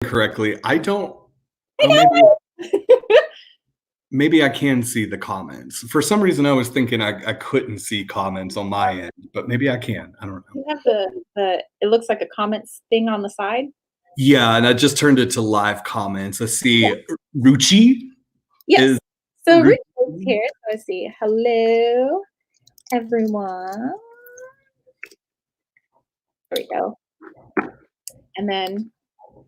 correctly. I don't. I Oh, maybe know. maybe I can see the comments. For some reason, I was thinking I couldn't see comments on my end, but maybe I can. I don't know. You have the it looks like a comments thing on the side. Yeah, and I just turned it to live comments. I Yeah. see Ruchi Yes. is So Ruchi. Rich is here. So I see. Hello, everyone. There we go. And then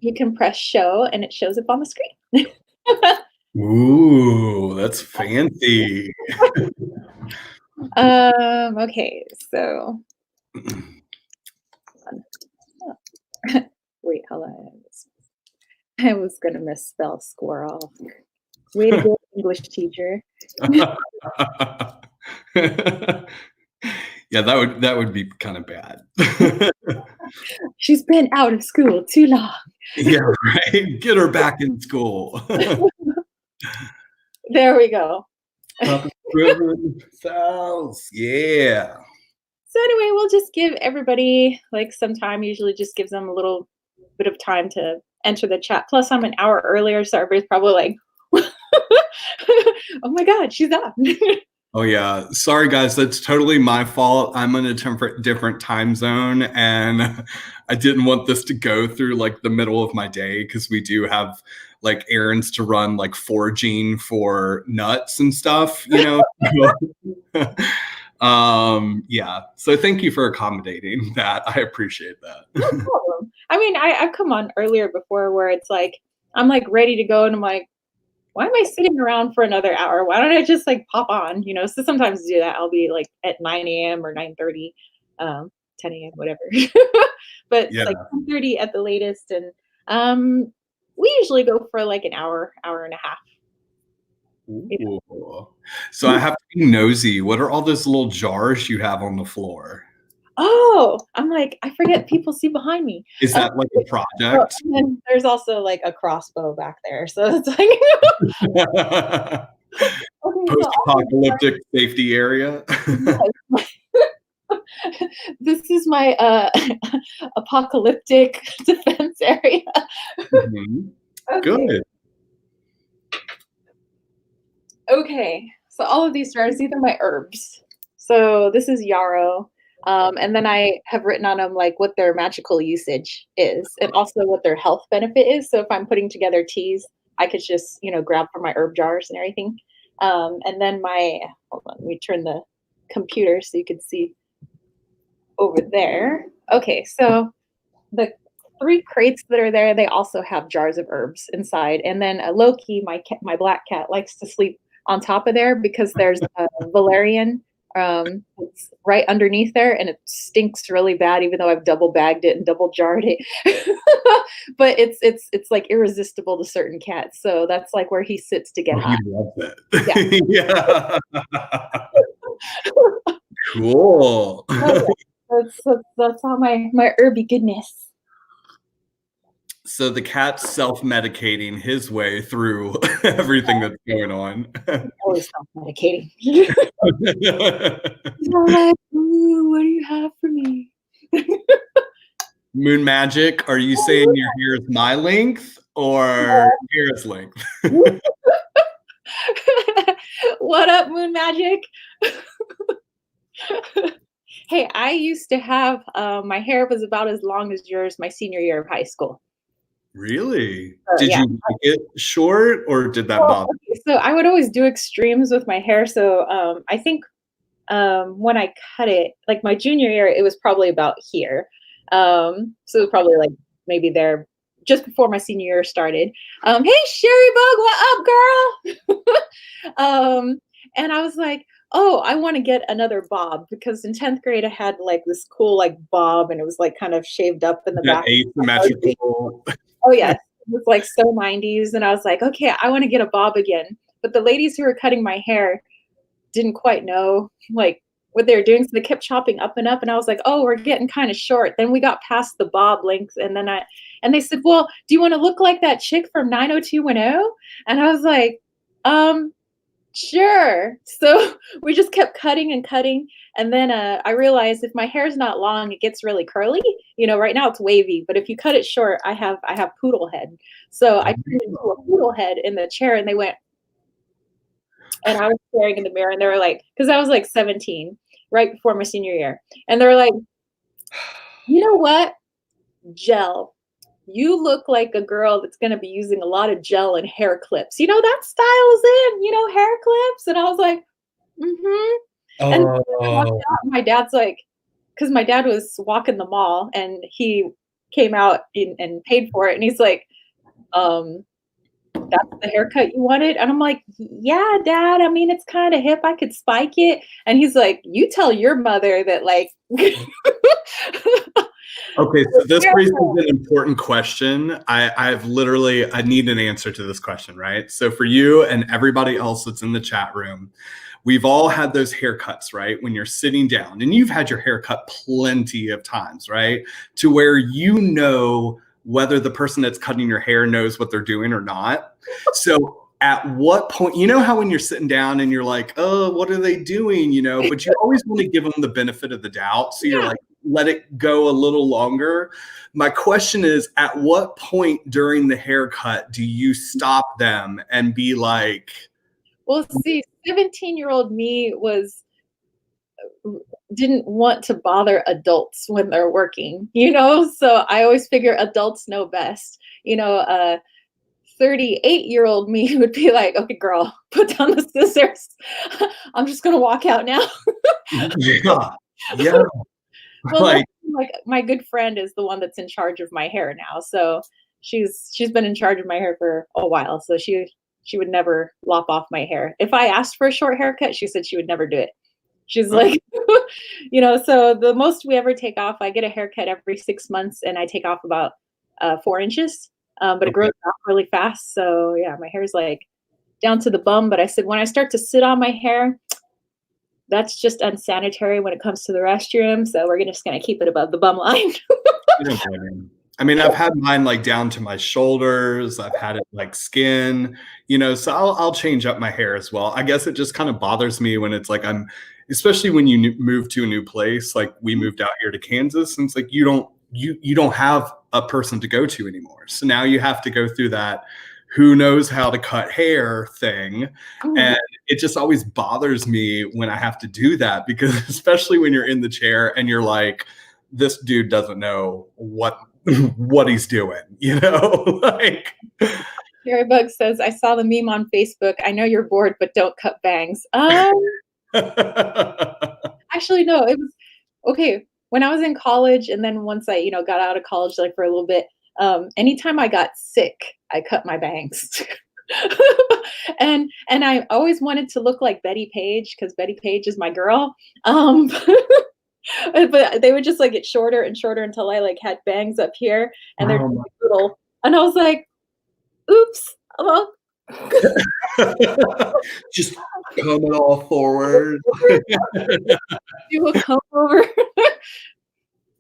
you can press show and it shows up on the screen. Ooh, that's fancy. Okay, so wait, hold on. I was gonna misspell squirrel. Way to go, English teacher. Yeah, that would be kind of bad. She's been out of school too long. Yeah, right. Get her back in school. There we go. Pappa Squirrel cells. Yeah. So anyway, we'll just give everybody like some time. Usually just gives them a little bit of time to enter the chat. Plus I'm an hour earlier, so everybody's probably like, oh my God, she's up. Oh yeah. Sorry guys, that's totally my fault. I'm in a different time zone and I didn't want this to go through like the middle of my day because we do have like errands to run, like foraging for nuts and stuff, yeah. So thank you for accommodating that. I appreciate that. No problem. I mean, I've come on earlier before where it's like I'm like ready to go and I'm like, why am I sitting around for another hour? Why don't I just like pop on? So sometimes do that. I'll be like at 9 a.m. or 9:30, 10 a.m., whatever. But Yeah. like 10:30 at the latest. And we usually go for like an hour, hour and a half. Ooh. So I have to be nosy. What are all those little jars you have on the floor? Oh, I'm like, I forget people see behind me. Is that like a project? And then there's also like a crossbow back there. So it's like, okay, Post-apocalyptic safety area. yes. This is my apocalyptic defense area. Mhm. Okay. Good. Okay. So all of these jars, these are my herbs. So this is yarrow. And then I have written on them like what their magical usage is and also what their health benefit is. So if I'm putting together teas, I could just, grab from my herb jars and everything. And then hold on, let me turn the computer so you can see over there. Okay, so the 3 crates that are there, they also have jars of herbs inside. And then Loki, my black cat, likes to sleep on top of there because there's a valerian it's right underneath there, and it stinks really bad. Even though I've double bagged it and double jarred it, but it's like irresistible to certain cats. So that's like where he sits to get Oh, he high. loves Yeah. it. Yeah. Cool. Oh, yeah. That's all my herby goodness. So the cat's self-medicating his way through everything that's going on. Always self-medicating. He's all like, ooh, what do you have for me? Moon Magic, are you saying your hair is my length or hair's length? What up, Moon Magic? Hey, I used to have my hair was about as long as yours my senior year of high school. Really? Did Yeah. you like it short or did that bother? Okay, so I would always do extremes with my hair. So I think when I cut it, like my junior year, it was probably about here. So it was probably like maybe there just before my senior year started. Hey, Sherry Bug, what up, girl? And I was like, oh, I want to get another bob because in 10th grade I had like this cool like bob and it was like kind of shaved up in the That back. asymmetrical. Oh yes, it was like so 90s, and I was like, okay, I want to get a bob again. But the ladies who were cutting my hair didn't quite know like what they were doing, so they kept chopping up and up, and I was like, oh, we're getting kind of short. Then we got past the bob length, and they said, well, do you want to look like that chick from 90210? And I was like, Sure. So we just kept cutting and cutting, and then, I realized if my hair's not long, it gets really curly. Right now it's wavy, but if you cut it short, I have poodle head. So I turned into a poodle head in the chair, and they went and I was staring in the mirror, and they were like, because I was, like, 17, right before my senior year, and they were like, "You know what? Gel. You look like a girl that's gonna be using a lot of gel and hair clips. That style's in, hair clips." And I was like, "Mhm." And I walked Oh, out, and my dad's like, because my dad was walking the mall, and he came out and paid for it, and he's like, um, "That's the haircut you wanted?" And I'm like, "Yeah, dad, I mean, it's kinda hip, I could spike it." And he's like, "You tell your mother that, like" okay, so this raises an important question. I need an answer to this question, right? So for you and everybody else that's in the chat room, we've all had those haircuts, right? When you're sitting down, and you've had your haircut plenty of times, right? To where whether the person that's cutting your hair knows what they're doing or not. So at what point, how when you're sitting down and you're like, oh, what are they doing? But you always want to give them the benefit of the doubt. So you're Yeah. like, let it go a little longer. My question is, at what point during the haircut do you stop them and be like, Well, see, 17-year-old me didn't want to bother adults when they're working, so I always figure adults know best. 38-year-old me would be like, "Okay, girl, put down the scissors. I'm just gonna walk out now." yeah, yeah, Well, like, like my good friend is the one that's in charge of my hair now, so she's been in charge of my hair for a while, so she would never lop off my hair. If I asked for a short haircut, she said she would never do it. She's oh, like, so the most we ever take off, I get a haircut every 6 months, and I take off about 4 inches, but it okay. grows back really fast. So yeah, my hair's like down to the bum. But I said when I start to sit on my hair, that's just unsanitary when it comes to the restroom. So we're just gonna keep it above the bum line. I don't blame you. I mean, I've had mine like down to my shoulders. I've had it like skin, so I'll change up my hair as well. I guess it just kind of bothers me when it's like especially when you move to a new place. Like we moved out here to Kansas, and it's like you don't have a person to go to anymore. So now you have to go through that who knows how to cut hair thing. Mhm. And it just always bothers me when I have to do that, because especially when you're in the chair and you're like, this dude doesn't know what he's doing, like. Jerry Bug says, "I saw the meme on Facebook. I know you're bored, but don't cut bangs." Actually, no, it was okay. When I was in college, and then once I, got out of college, like for a little bit, anytime I got sick, I cut my bangs. And I always wanted to look like Betty Page because Betty Page is my girl. Um, but they would just like get shorter and shorter until I like had bangs up here, and they're Oh just little. And I was like, "Oops, well." just coming all forward. Do a comb over.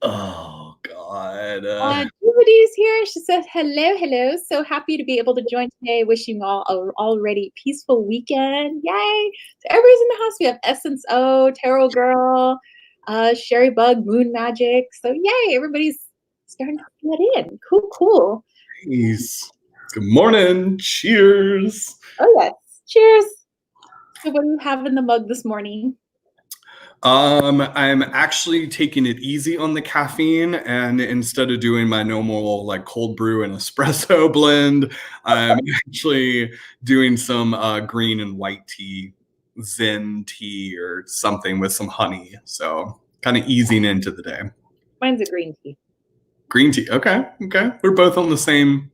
Oh God. Jubilee's here. She says, "Hello, hello. So happy to be able to join today. Wishing you all a already peaceful weekend. Yay." So everybody's in the house. We have Essence O, Tarot Girl, Sherry Bug, Moon Magic. So yay, everybody's starting to get in. Cool, cool. Nice. Good morning. Cheers. Oh yes. Cheers. So what do you have in the mug this morning? I'm actually taking it easy on the caffeine, and instead of doing my normal like cold brew and espresso blend, I'm actually doing some green and white tea, Zen tea or something with some honey. So kind of easing into the day. Mine's a green tea. Green tea. Okay. Okay. We're both on the same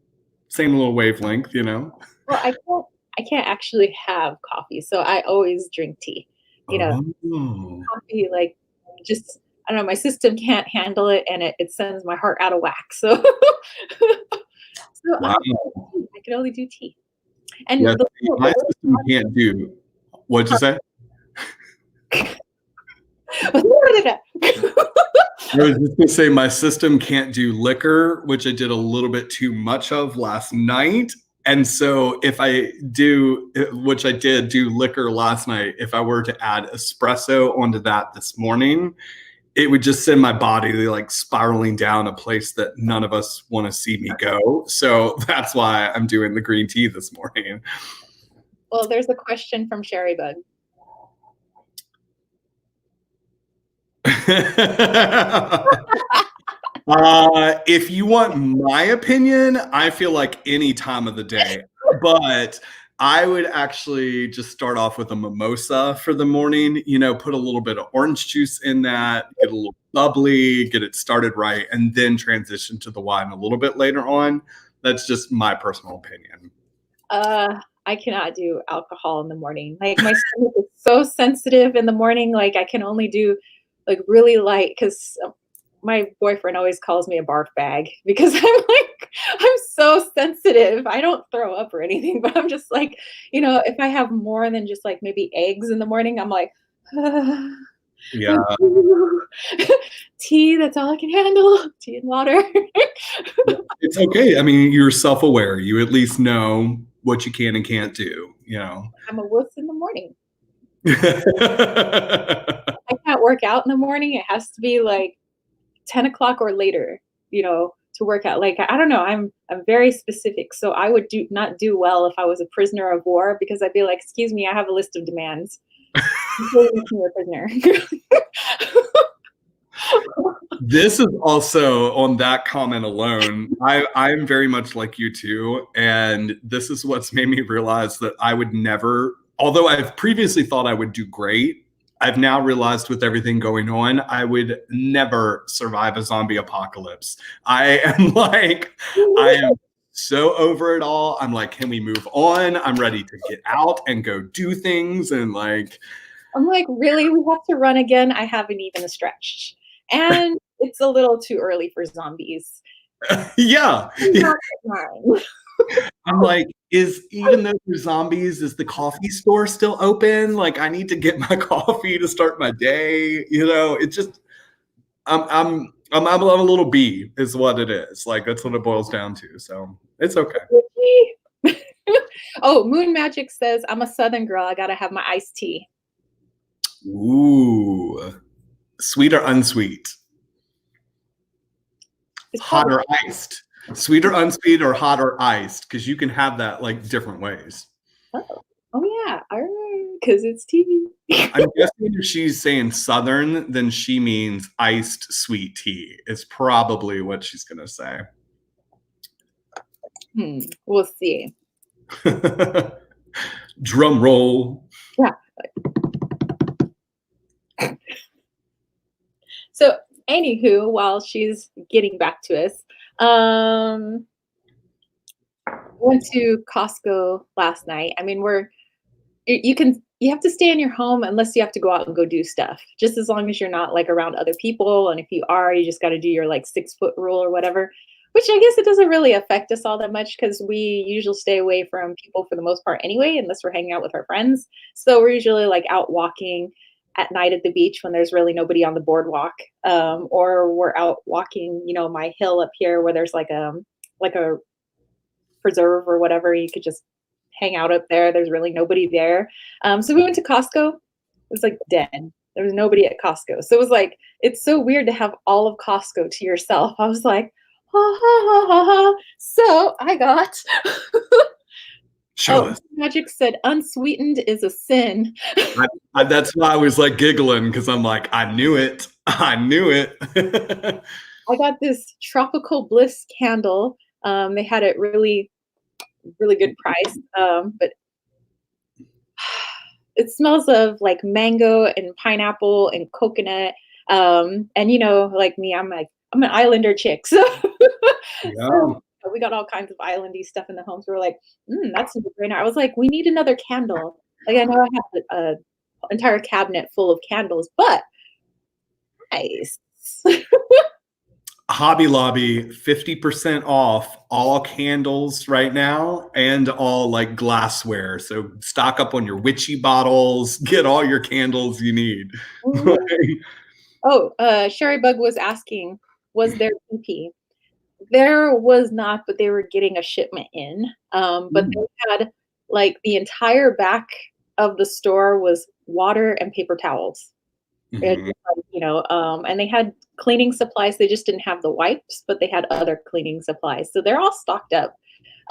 little wavelength. Well, I can't actually have coffee, so I always drink tea. You know, Oh. coffee, like, just I don't know, my system can't handle it, and it sends my heart out of whack. So, so Wow. I can only do tea. And Yes, my system can't do. What'd you say? I was just gonna say my system can't do liquor, which I did a little bit too much of last night. And so if I do, which I did do liquor last night, if I were to add espresso onto that this morning, it would just send my body like spiraling down a place that none of us want to see me go. So that's why I'm doing the green tea this morning. Well, there's a question from Sherry Bug. If you want my opinion, I feel like any time of the day, but I would actually just start off with a mimosa for the morning, put a little bit of orange juice in that, get a little bubbly, get it started right, and then transition to the wine a little bit later on. That's just my personal opinion. I cannot do alcohol in the morning. Like my stomach is so sensitive in the morning. Like I can only do like really light because my boyfriend always calls me a barf bag because I'm so sensitive. I don't throw up or anything, but I'm just like, if I have more than just like maybe eggs in the morning, I'm like, Yeah. tea, that's all I can handle. Tea and water. It's okay. I mean, you're self-aware. You at least know what you can and can't do, I'm a wuss in the morning. I can't work out in the morning. It has to be like 10 o'clock or later, to work out. Like, I don't know. I'm very specific. So I would not do well if I was a prisoner of war because I'd be like, excuse me, I have a list of demands. You're a prisoner. This is also on that comment alone. I'm very much like you too. And this is what's made me realize that I would never, although I've previously thought I would do great, I've now realized with everything going on, I would never survive a zombie apocalypse. I am so over it all. I'm like, can we move on? I'm ready to get out and go do things. And like, I'm like, really? We have to run again? I haven't even stretched. And it's a little too early for zombies. Yeah. I'm like, even though there's zombies, is the coffee store still open? Like, I need to get my coffee to start my day. It's just, I'm a little bee is what it is. Like, that's what it boils down to. So it's okay. Oh, Moon Magic says, I'm a Southern girl. I got to have my iced tea. Ooh, sweet or unsweet? Hot or iced? Sweet or unsweet or hot or iced? Because you can have that like different ways. Oh yeah, I remember because it's tea. I'm guessing if she's saying Southern, then she means iced sweet tea. Is probably what she's gonna say. We'll see. Drum roll. Yeah. So, anywho, while she's getting back to us, went to Costco last night. I mean, you have to stay in your home unless you have to go out and go do stuff. Just as long as you're not like around other people, and if you are, you just got to do your like 6-foot rule or whatever. Which I guess it doesn't really affect us all that much because we usually stay away from people for the most part anyway, unless we're hanging out with our friends. So we're usually like out walking at night at the beach when there's really nobody on the boardwalk, or we're out walking, my hill up here where there's like a preserve or whatever. You could just hang out up there. There's really nobody there. So we went to Costco. It was like dead. There was nobody at Costco. So it was like, it's so weird to have all of Costco to yourself. I was like, ha, ha, ha, ha, ha. So I got Magic said unsweetened is a sin. That's why I was like giggling because I'm like, I knew it. I got this tropical bliss candle. They had it really, really good price. But it smells of like mango and pineapple and coconut. And like me, I'm an islander chick. So, so we got all kinds of islandy stuff in the home. So we're like, that's a no-brainer. I was like, we need another candle. Like I know I have an entire cabinet full of candles, but nice. Hobby Lobby, 50% off all candles right now and all like glassware. So stock up on your witchy bottles, get all your candles you need. Oh, Sherry Bug was asking, was there pee-pee? There was not, but they were getting a shipment in. But Mm. they had like the entire back of the store was water and paper towels. It Mhm. just like, and they had cleaning supplies. They just didn't have the wipes, but they had other cleaning supplies. So they're all stocked up.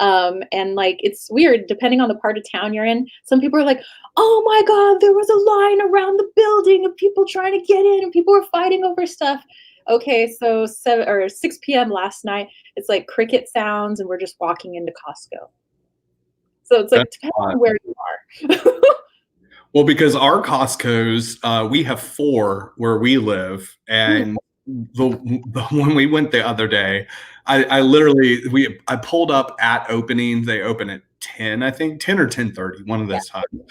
And like it's weird depending on the part of town you're in. Some people are like, "Oh my God, there was a line around the building of people trying to get in, and people were fighting over stuff." Okay, so 6 p.m. last night, it's like cricket sounds, and we're just walking into Costco. So it's like That's depending odd. on where you are. Well, because our Costco's, we have 4 where we live, Mhm. and the when we went the other day, I literally I pulled up at opening. They open at 10, I think 10 or 10:30, one of Yeah. those times.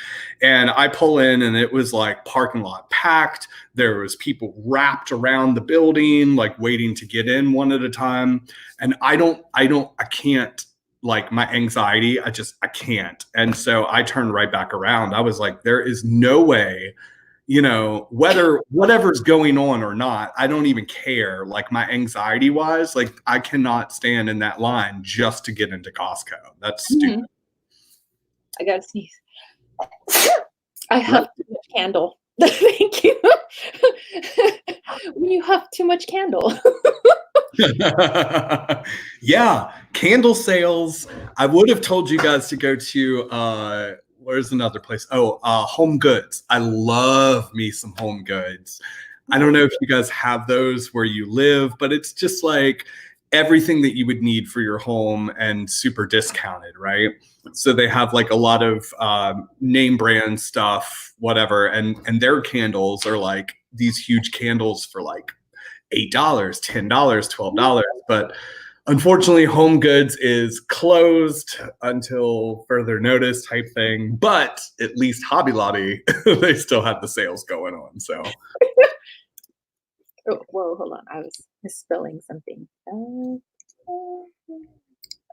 And I pull in, and it was like parking lot packed. There was people wrapped around the building, like waiting to get in one at a time. And I can't, like, my anxiety, I can't. And so I turned right back around. I was like, there is no way, whether whatever's going on or not, I don't even care. Like, my anxiety wise, like, I cannot stand in that line just to get into Costco. That's Mhm. stupid. I gotta sneeze. I Right. huffed too much candle. Thank you. When you huff too much candle. Yeah, candle sales. I would have told you guys to go to where's another place? Oh, Home Goods. I love me some Home Goods. I don't know if you guys have those where you live, but it's just like everything that you would need for your home and super discounted, right? So they have like a lot of name brand stuff, whatever, and their candles are like these huge candles for like $8, $10, $12. But unfortunately, Home Goods is closed until further notice type thing. But at least Hobby Lobby, they still have the sales going on. So Oh, whoa, hold on. I was misspelling something.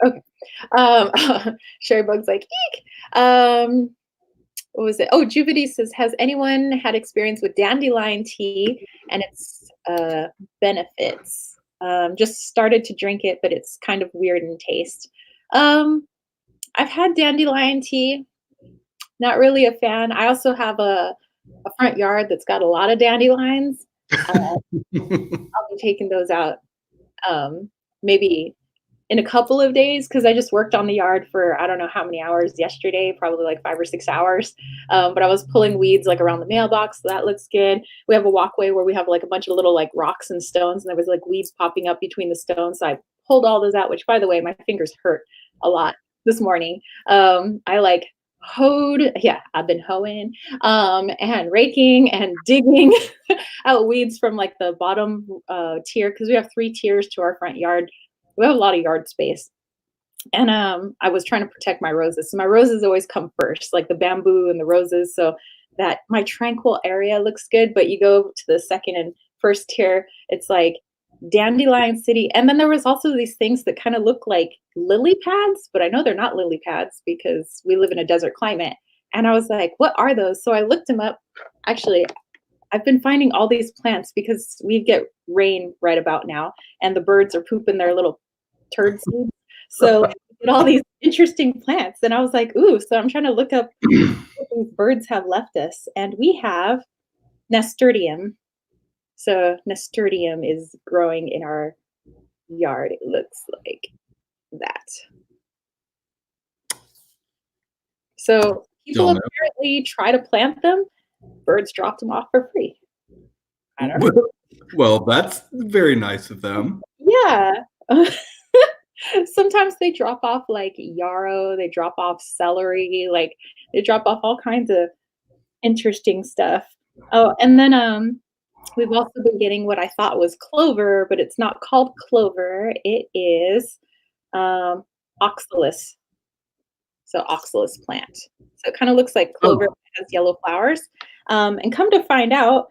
Okay. Um, Sherry Bug's like, eek. What was it? Oh, Juvity says, has anyone had experience with dandelion tea and its benefits? Just started to drink it, but it's kind of weird in taste. Um, I've had dandelion tea. Not really a fan. I also have a front yard that's got a lot of dandelions. I'll be taking those out maybe in a couple of days because I just worked on the yard for I don't know how many hours yesterday, probably like 5 or 6 hours. But I was pulling weeds like around the mailbox, so that looks good. We have a walkway where we have like a bunch of little like rocks and stones, and there was like weeds popping up between the stones. So I pulled all those out, which by the way, my fingers hurt a lot this morning. I like hoed, yeah, I've been hoeing and raking and digging out weeds from like the bottom tier because we have 3 tiers to our front yard. We have a lot of yard space. And I was trying to protect my roses. So my roses always come first, like the bamboo and the roses. So that my tranquil area looks good. But you go to the second and first tier, it's like dandelion city. And then there was also these things that kind of look like lily pads, but I know they're not lily pads because we live in a desert climate. And I was like, what are those? So I looked them up. Actually, I've been finding all these plants because we get rain right about now, and the birds are pooping their little turd seeds. So we get all these interesting plants, and I was like, "Ooh!" So I'm trying to look up what these birds have left us, and we have nasturtium. So nasturtium is growing in our yard. It looks like that. So people don't know. apparently try to plant them. Birds dropped them off for free. I don't know. Well, that's very nice of them. Yeah. Sometimes they drop off like yarrow, they drop off celery, like they drop off all kinds of interesting stuff. Oh, and then we've also been getting what I thought was clover, but it's not called clover. It is um oxalis. So oxalis plant. So it kind of looks like clover, Oh, but it has yellow flowers. And come to find out,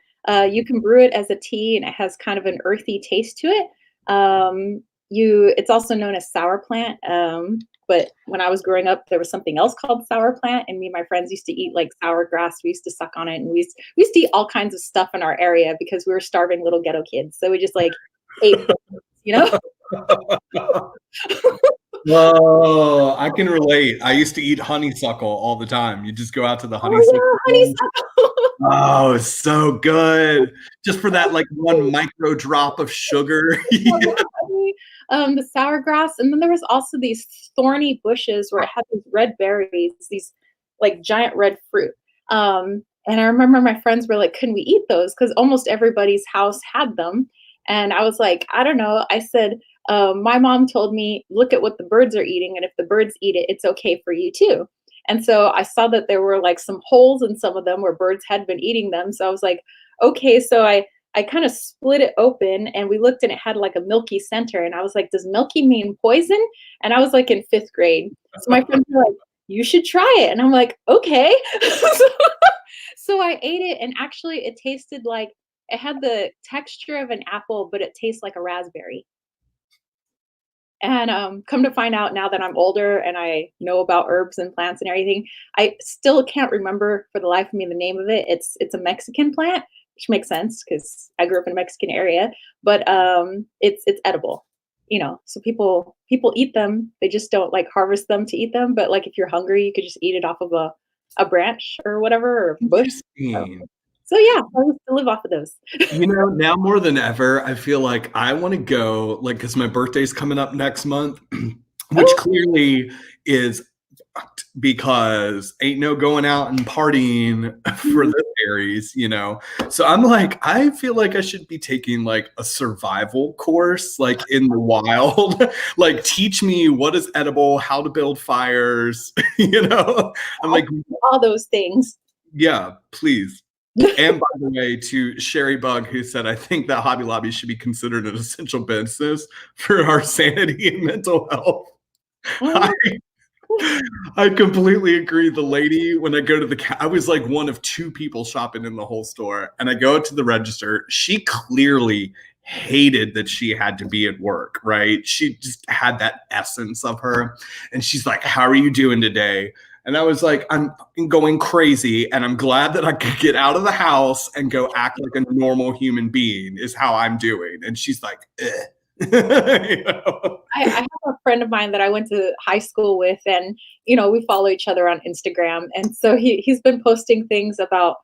you can brew it as a tea, and it has kind of an earthy taste to it. It's also known as sour plant. But when I was growing up, there was something else called sour plant, and me and my friends used to eat like sour grass. We used to suck on it, and we used to eat all kinds of stuff in our area because we were starving little ghetto kids. So we just like ate, things, you know. Oh, I can relate. I used to eat honeysuckle all the time. You just go out to the Oh honeysuckle yeah, farm. honeysuckle. Oh, it's so good. Just for that like one micro drop of sugar. Oh, Yeah. yeah, honey, the sour grass, and then there was also these thorny bushes where it had these red berries, these like giant red fruit. And I remember my friends were like, "Can we eat those?" Because almost everybody's house had them. And I was like, "I don't know." I said, "My mom told me, look at what the birds are eating, and if the birds eat it, it's okay for you too." And so I saw that there were like some holes in some of them where birds had been eating them. So I was like, "Okay." So I kind of split it open and we looked and it had like a milky center. And I was like, does milky mean poison? And I was like in fifth grade. So my friends were like, you should try it. And I'm like, okay. So I ate it and actually it tasted like it had the texture of an apple, but it tastes like a raspberry. And come to find out now that I'm older and I know about herbs and plants and everything, I still can't remember for the life of me the name of it. It's a Mexican plant, which makes sense because I grew up in a Mexican area. But it's edible, So people eat them. They just don't like harvest them to eat them. But like if you're hungry, you could just eat it off of a branch or whatever or bush. So, Interesting. so yeah, I used to live off of those. Now more than ever, I feel like I want to go, like, because my birthday's coming up next month, which Oh, clearly is fucked because ain't no going out and partying for mhm. this Aries. So I'm like, I feel like I should be taking like a survival course, like in the wild. Like, teach me what is edible, how to build fires. I'm I like, do all those things. yeah, please. And by the way, to Sherry Bug, who said, I think that Hobby Lobby should be considered an essential business for our sanity and mental health. I, Oh, I completely agree. The lady, when I go to I was like one of two people shopping in the whole store, and I go to the register. She clearly hated that she had to be at work, right? She just had that essence of her. And she's like, how are you doing today? And I was like, I'm going crazy, and I'm glad that I could get out of the house and go act like a normal human being is how I'm doing. And she's like, eh. You know? I have a friend of mine that I went to high school with, and we follow each other on Instagram. And so he's been posting things about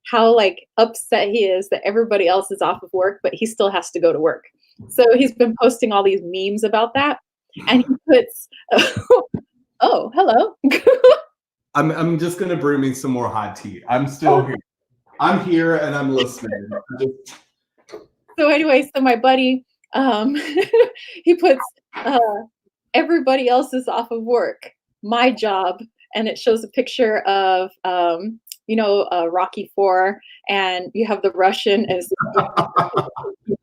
how like upset he is that everybody else is off of work, but he still has to go to work. So he's been posting all these memes about that, and he puts, "Oh, hello." I'm just gonna brew me some more hot tea. I'm still here. I'm here and I'm listening. So anyway, so my buddy, um, he puts, uh, everybody else is off of work. My job, and it shows a picture of Rocky Four, and you have the Russian as the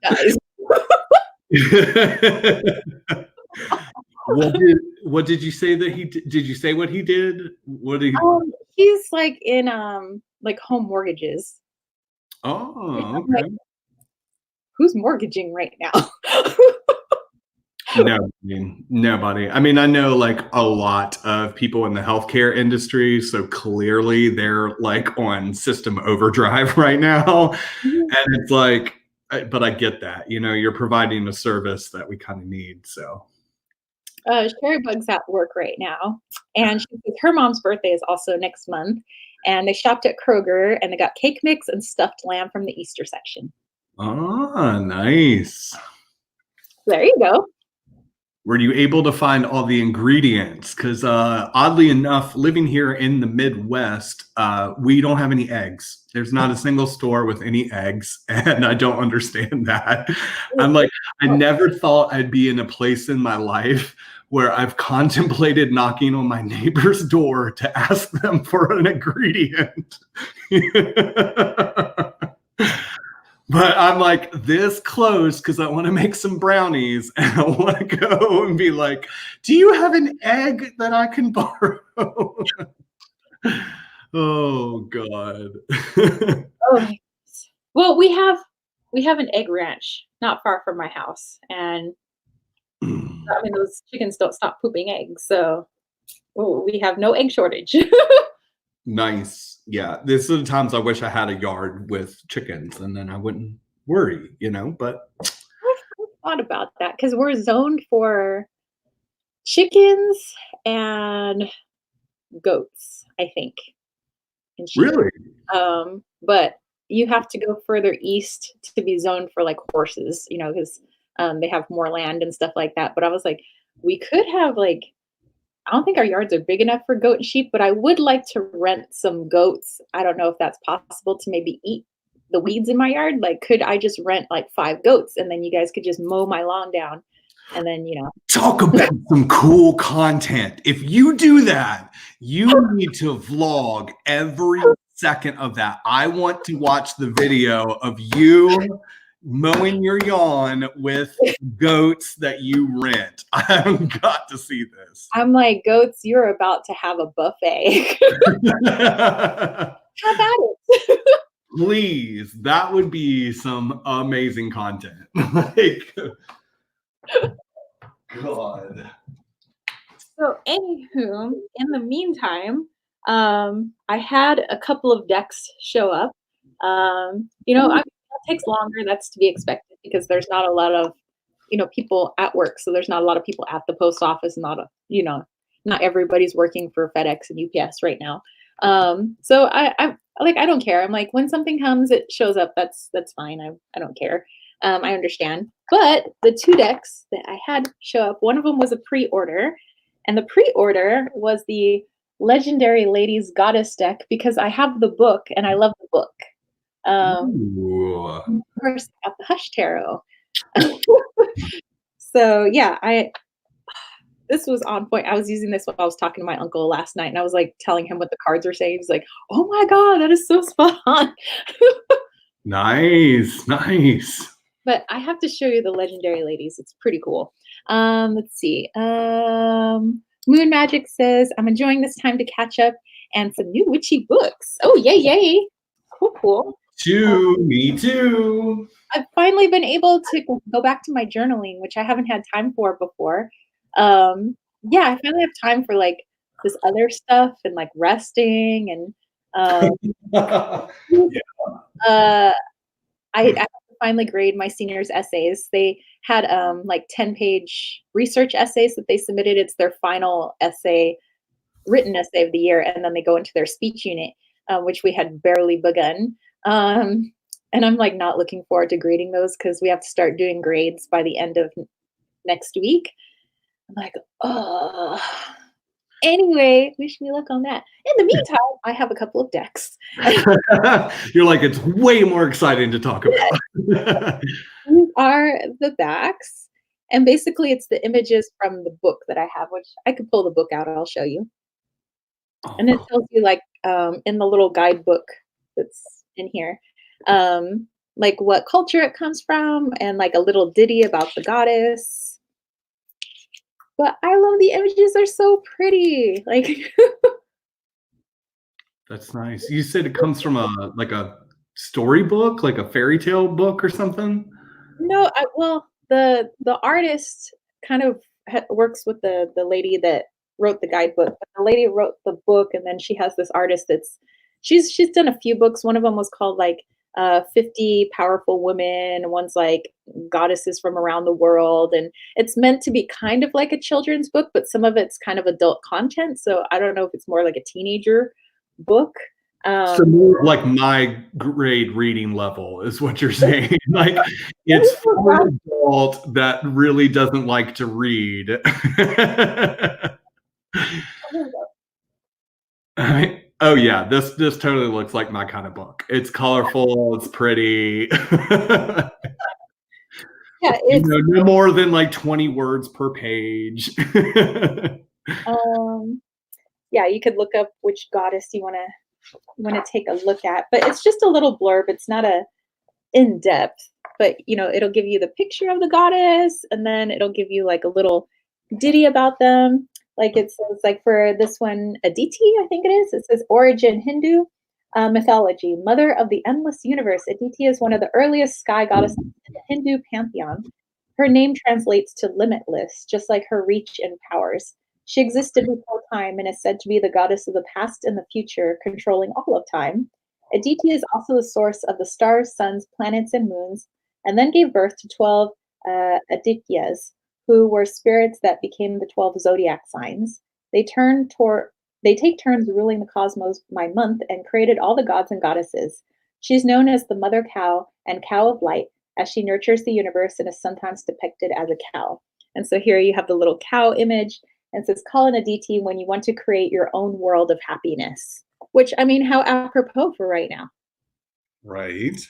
guys. What did you say that he did? You say what he did? What did he? He's like in like home mortgages. Oh, I'm like, okay. who's mortgaging right now? Nobody. I mean, I know like a lot of people in the healthcare industry, so clearly they're like on system overdrive right now. And it's like, but I get that. You're providing a service that we kind of need. So, Sherry Bug's at work right now, and her mom's birthday is also next month. And they shopped at Kroger, and they got cake mix and stuffed lamb from the Easter section. nice. There you go. Were you able to find all the ingredients? Because oddly enough, living here in the Midwest, we don't have any eggs. There's not a single store with any eggs, and I don't understand that. I'm like, I never thought I'd be in a place in my life where I've contemplated knocking on my neighbor's door to ask them for an ingredient. But I'm like this close because I want to make some brownies and I want to go and be like, do you have an egg that I can borrow? Oh God. Oh, well, we have an egg ranch not far from my house, and I mean those chickens don't stop pooping eggs, so we have no egg shortage. Nice. Yeah. This are the times I wish I had a yard with chickens and then I wouldn't worry, but thought about that because we're zoned for chickens and goats, I think, and sheep. Really? But you have to go further east to be zoned for like horses, because they have more land and stuff like that. But I was like, we could have like, I don't think our yards are big enough for goat and sheep, but I would like to rent some goats. I don't know if that's possible to maybe eat the weeds in my yard. Like, could I just rent like 5 goats and then you guys could just mow my lawn down and then, Talk about some cool content. If you do that, you need to vlog every second of that. I want to watch the video of you mowing your lawn with goats that you rent. I've got to see this. I'm like, goats, you're about to have a buffet. How about it? Please, that would be some amazing content. Like, God. So, anywho, in the meantime, I had a couple of decks show up. That takes longer. That's to be expected because there's not a lot of, people at work. So there's not a lot of people at the post office. Not everybody's working for FedEx and UPS right now. So I like I don't care. I'm like when something comes, it shows up. That's fine. I don't care. I understand. But the 2 decks that I had show up, one of them was a pre-order. And the pre-order was the Legendary Ladies Goddess deck because I have the book and I love the book. Of course, I got the Hush Tarot. So yeah, this was on point. I was using this when I was talking to my uncle last night, and I was like telling him what the cards were saying. He's like, "Oh my god, that is so spot on." Nice. But I have to show you the Legendary Ladies. It's pretty cool. Let's see. Moon Magic says, I'm enjoying this time to catch up and some new witchy books. Oh, yay. Cool. Me too. I've finally been able to go back to my journaling, which I haven't had time for before. I finally have time for like this other stuff and like resting and Yeah. I have to finally grade my seniors' essays. They had like 10-page research essays that they submitted. It's their final written essay of the year, and then they go into their speech unit, which we had barely begun. And I'm like not looking forward to grading those because we have to start doing grades by the end of next week. I'm like, oh. Anyway, wish me luck on that. In the meantime, I have a couple of decks. You're like, it's way more exciting to talk about. These are the backs. And basically, it's the images from the book that I have, which I could pull the book out. I'll show you. And it tells you, like, in the little guidebook that's in here, like what culture it comes from and like a little ditty about the goddess. But I love the images. They're so pretty. Like, That's nice. You said it comes from a storybook, like a fairy tale book or something? no, the artist kind of works with the lady that wrote the guidebook. But the lady wrote the book, and then she has this artist she's done a few books. One of them was called like 50 Powerful Women. One's like Goddesses from Around the World, and it's meant to be kind of like a children's book, but some of it's kind of adult content. So I don't know if it's more like a teenager book. So more like my grade reading level is what you're saying. Like it's for an adult that really doesn't like to read. Oh yeah, this totally looks like my kind of book. It's colorful, it's pretty. Yeah, it's no more than like 20 words per page. Yeah, you could look up which goddess you want to take a look at, but it's just a little blurb. It's not a in depth, but it'll give you the picture of the goddess, and then it'll give you like a little ditty about them. Like it says, like for this one, Aditi, I think it is. It says origin Hindu mythology, mother of the endless universe. Aditi is one of the earliest sky goddesses in the Hindu pantheon. Her name translates to limitless, just like her reach and powers. She existed before time and is said to be the goddess of the past and the future, controlling all of time. Aditi is also the source of the stars, suns, planets, and moons, and then gave birth to 12 Adityas, who were spirits that became the 12 zodiac signs. They turn toward they take turns ruling the cosmos by month and created all the gods and goddesses. She's known as the mother cow and cow of light as she nurtures the universe and is sometimes depicted as a cow. And so here you have the little cow image and it says call an Aditi when you want to create your own world of happiness. Which I mean, how apropos for right now. Right.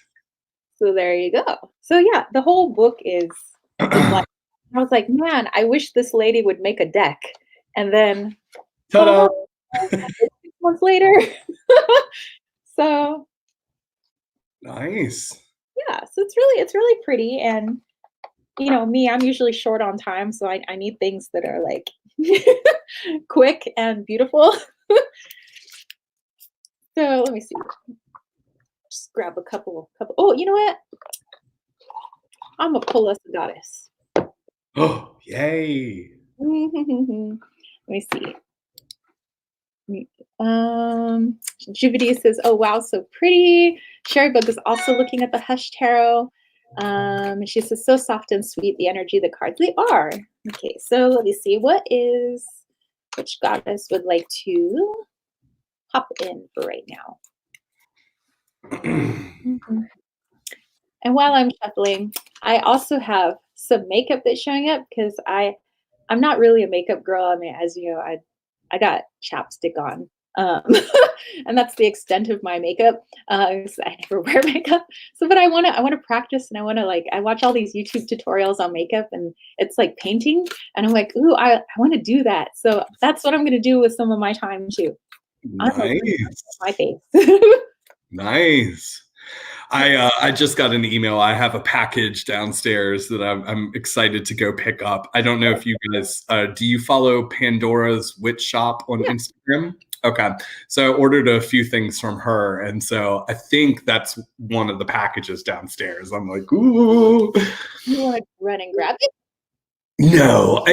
So there you go. So yeah, the whole book is like I was like, man, I wish this lady would make a deck. And then Ta-da! 6 months later. So Nice. yeah, so it's really pretty. And you know, me, I'm usually short on time, so I need things that are like quick and beautiful. So let me see. Just grab a couple. Oh, you know what? I'm gonna pull us a goddess. Oh, yay. Let me see. Juvity says, "Oh wow, so pretty." Sherrybug is also looking at the Hush Tarot. She says, "So soft and sweet, the energy of the cards. They are." Okay, so let me see. Which goddess would like to pop in for right now? Mhm. And while I'm shuffling, I also have some makeup that's showing up because I'm not really a makeup girl. I mean, as you know, I got chapstick on. Um, and that's the extent of my makeup. 'Cause I never wear makeup. So, but I wanna practice and I watch all these YouTube tutorials on makeup and it's like painting. And I'm like, ooh, I want to do that. So that's what I'm gonna do with some of my time too. I'm gonna learn Nice. my face. Nice. I just got an email. I have a package downstairs that I'm excited to go pick up. I don't know if you guys do you follow Pandora's Witch Shop on Yeah. Instagram? Okay. So I ordered a few things from her, and so I think that's one of the packages downstairs. I'm like, ooh. You want to run and grab it? No,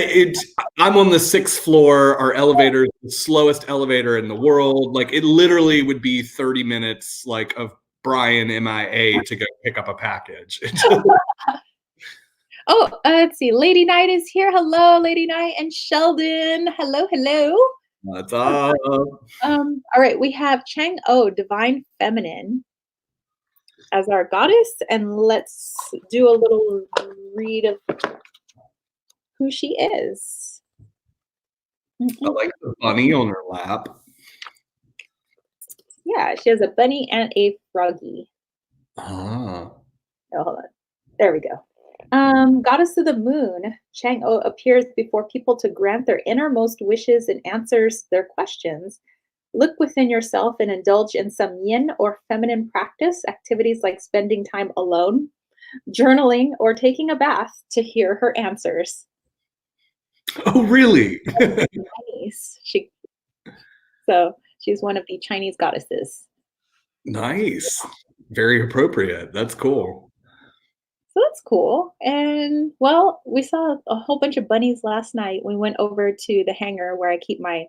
I'm on the 6th floor. Our elevator is the slowest elevator in the world. Like it literally would be 30 minutes like of Brian MIA to go pick up a package. Oh, let's see. Lady Knight is here. Hello, Lady Knight and Sheldon. Hello, hello. What's up? All right, we have Chang O, Divine Feminine, as our goddess, and let's do a little read of who she is. I like the bunny on her lap. Yeah, she has a bunny and a froggy. Ah. Oh, hold on. There we go. Goddess of the Moon, Chang'o appears before people to grant their innermost wishes and answers their questions. Look within yourself and indulge in some yin or feminine practice, activities like spending time alone, journaling, or taking a bath to hear her answers. Oh, really? Chinese. She's one of the Chinese goddesses. Nice. Very appropriate. That's cool. So that's cool. And well, we saw a whole bunch of bunnies last night. We went over to the hangar where I keep my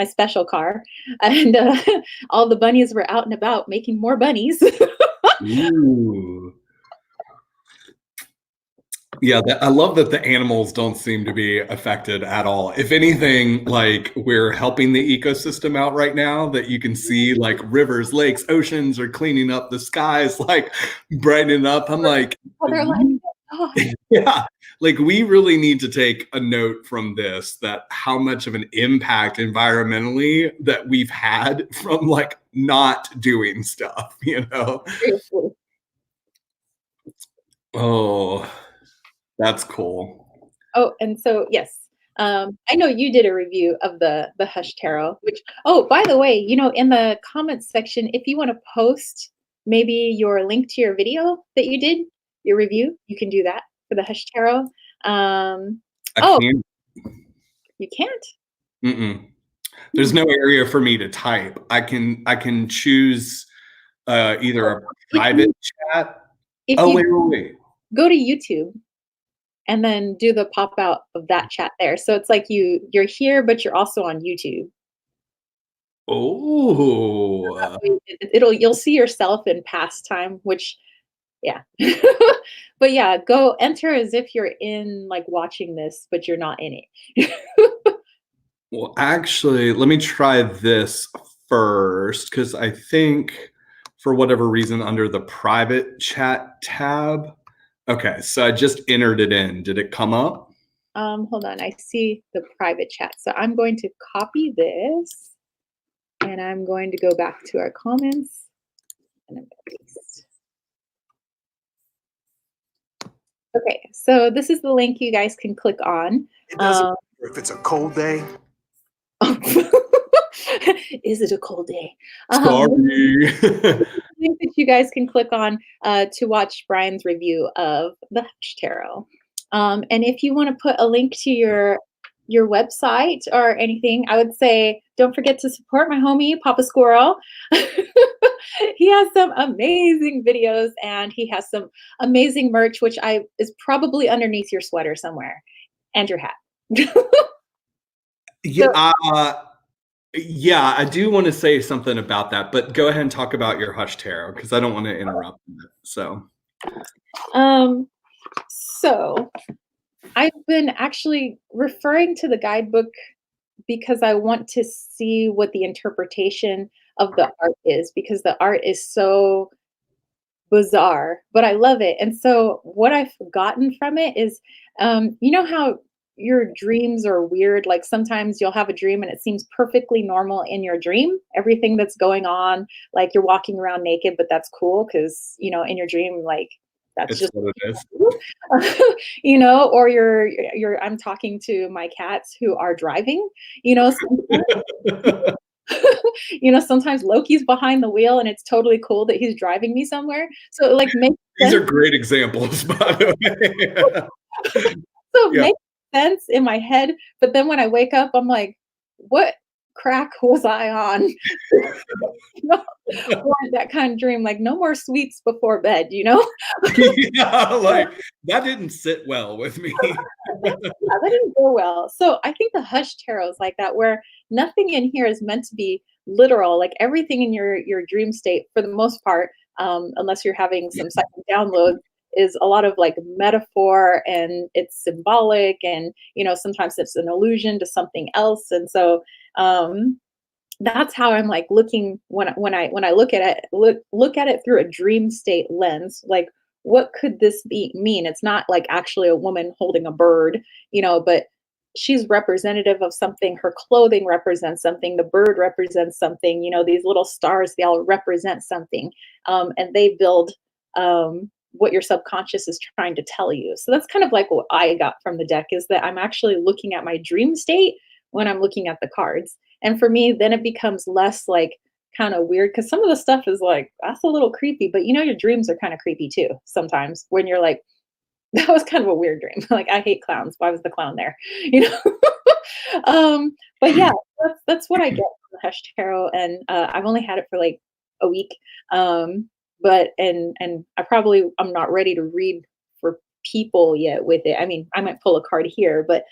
special car, and all the bunnies were out and about making more bunnies. Ooh. Yeah, I love that the animals don't seem to be affected at all. If anything, like we're helping the ecosystem out right now, that you can see like rivers, lakes, oceans are cleaning up, the skies like brightening up. I'm like, Oh, they're like, oh, yeah, like we really need to take a note from this that how much of an impact environmentally that we've had from like not doing stuff, you know? seriously. Oh, that's cool. Oh, and so yes, I know you did a review of the Hush Tarot. Which, oh, by the way, you know, in the comments section, if you want to post maybe your link to your video that you did, your review, you can do that for the Hush Tarot. I Oh, can't. you can't. Mm-mm. There's Hmm. no area for me to type. I can choose either Oh, a if you private chat. if Oh you wait, wait, wait. go to YouTube and then do the pop out of that chat there, so it's like you're here, but you're also on YouTube. Oh, You'll see yourself in past time, which Yeah. But yeah, go enter as if you're in like watching this, but you're not in it. Well, actually, let me try this first because I think for whatever reason under the private chat tab. Okay, so I just entered it in. Did it come up? Hold on, I see the private chat. So I'm going to copy this and I'm going to go back to our comments and I'm gonna paste. Okay, so this is the link you guys can click on. It doesn't matter if it's a cold day. Is it a cold day? Sorry. Link that you guys can click on to watch Brian's review of the Hush Tarot. And if you want to put a link to your website or anything, I would say don't forget to support my homie Pappa Squirrel. He has some amazing videos and he has some amazing merch, which is probably underneath your sweater somewhere and your hat. Yeah, yeah, I do want to say something about that, but go ahead and talk about your Hush Tarot because I don't want to interrupt it. Um, so I've been actually referring to the guidebook because I want to see what the interpretation of the art is because the art is so bizarre, but I love it. And so what I've gotten from it is, you know how your dreams are weird? Like sometimes you'll have a dream and it seems perfectly normal in your dream, everything that's going on, like you're walking around naked, but that's cool because, you know, in your dream, like that's It's just what it is. you know, or I'm talking to my cats who are driving, you know, you know, sometimes Loki's behind the wheel and it's totally cool that he's driving me somewhere. So it like makes These are sense. great examples, by the way. So it Yeah. makes sense in my head. But then when I wake up, I'm like, what crack was I on? You know, or that kind of dream, like no more sweets before bed, you know? Yeah, like that didn't sit well with me. Yeah, that didn't go well. So I think the Hush Tarot is like that, where nothing in here is meant to be literal. Like everything in your dream state, for the most part, unless you're having some psychic downloads, is a lot of like metaphor and it's symbolic, and you know sometimes it's an allusion to something else. And so that's how I'm like looking when I look at it look at it through a dream state lens. Like, what could this mean? It's not like actually a woman holding a bird, you know, but she's representative of something. Her clothing represents something. The bird represents something. You know, these little stars, they all represent something, and they build what your subconscious is trying to tell you. So that's kind of like what I got from the deck, is that I'm actually looking at my dream state when I'm looking at the cards. And for me, then it becomes less like kind of weird because some of the stuff is like, that's a little creepy, but you know, your dreams are kind of creepy too sometimes when you're like, that was kind of a weird dream. Like, I hate clowns. Why was the clown there? You know? But yeah, that's what I get from the Hush Tarot. And I've only had it for like a week. But and I'm not ready to read for people yet with it. I mean, I might pull a card here, but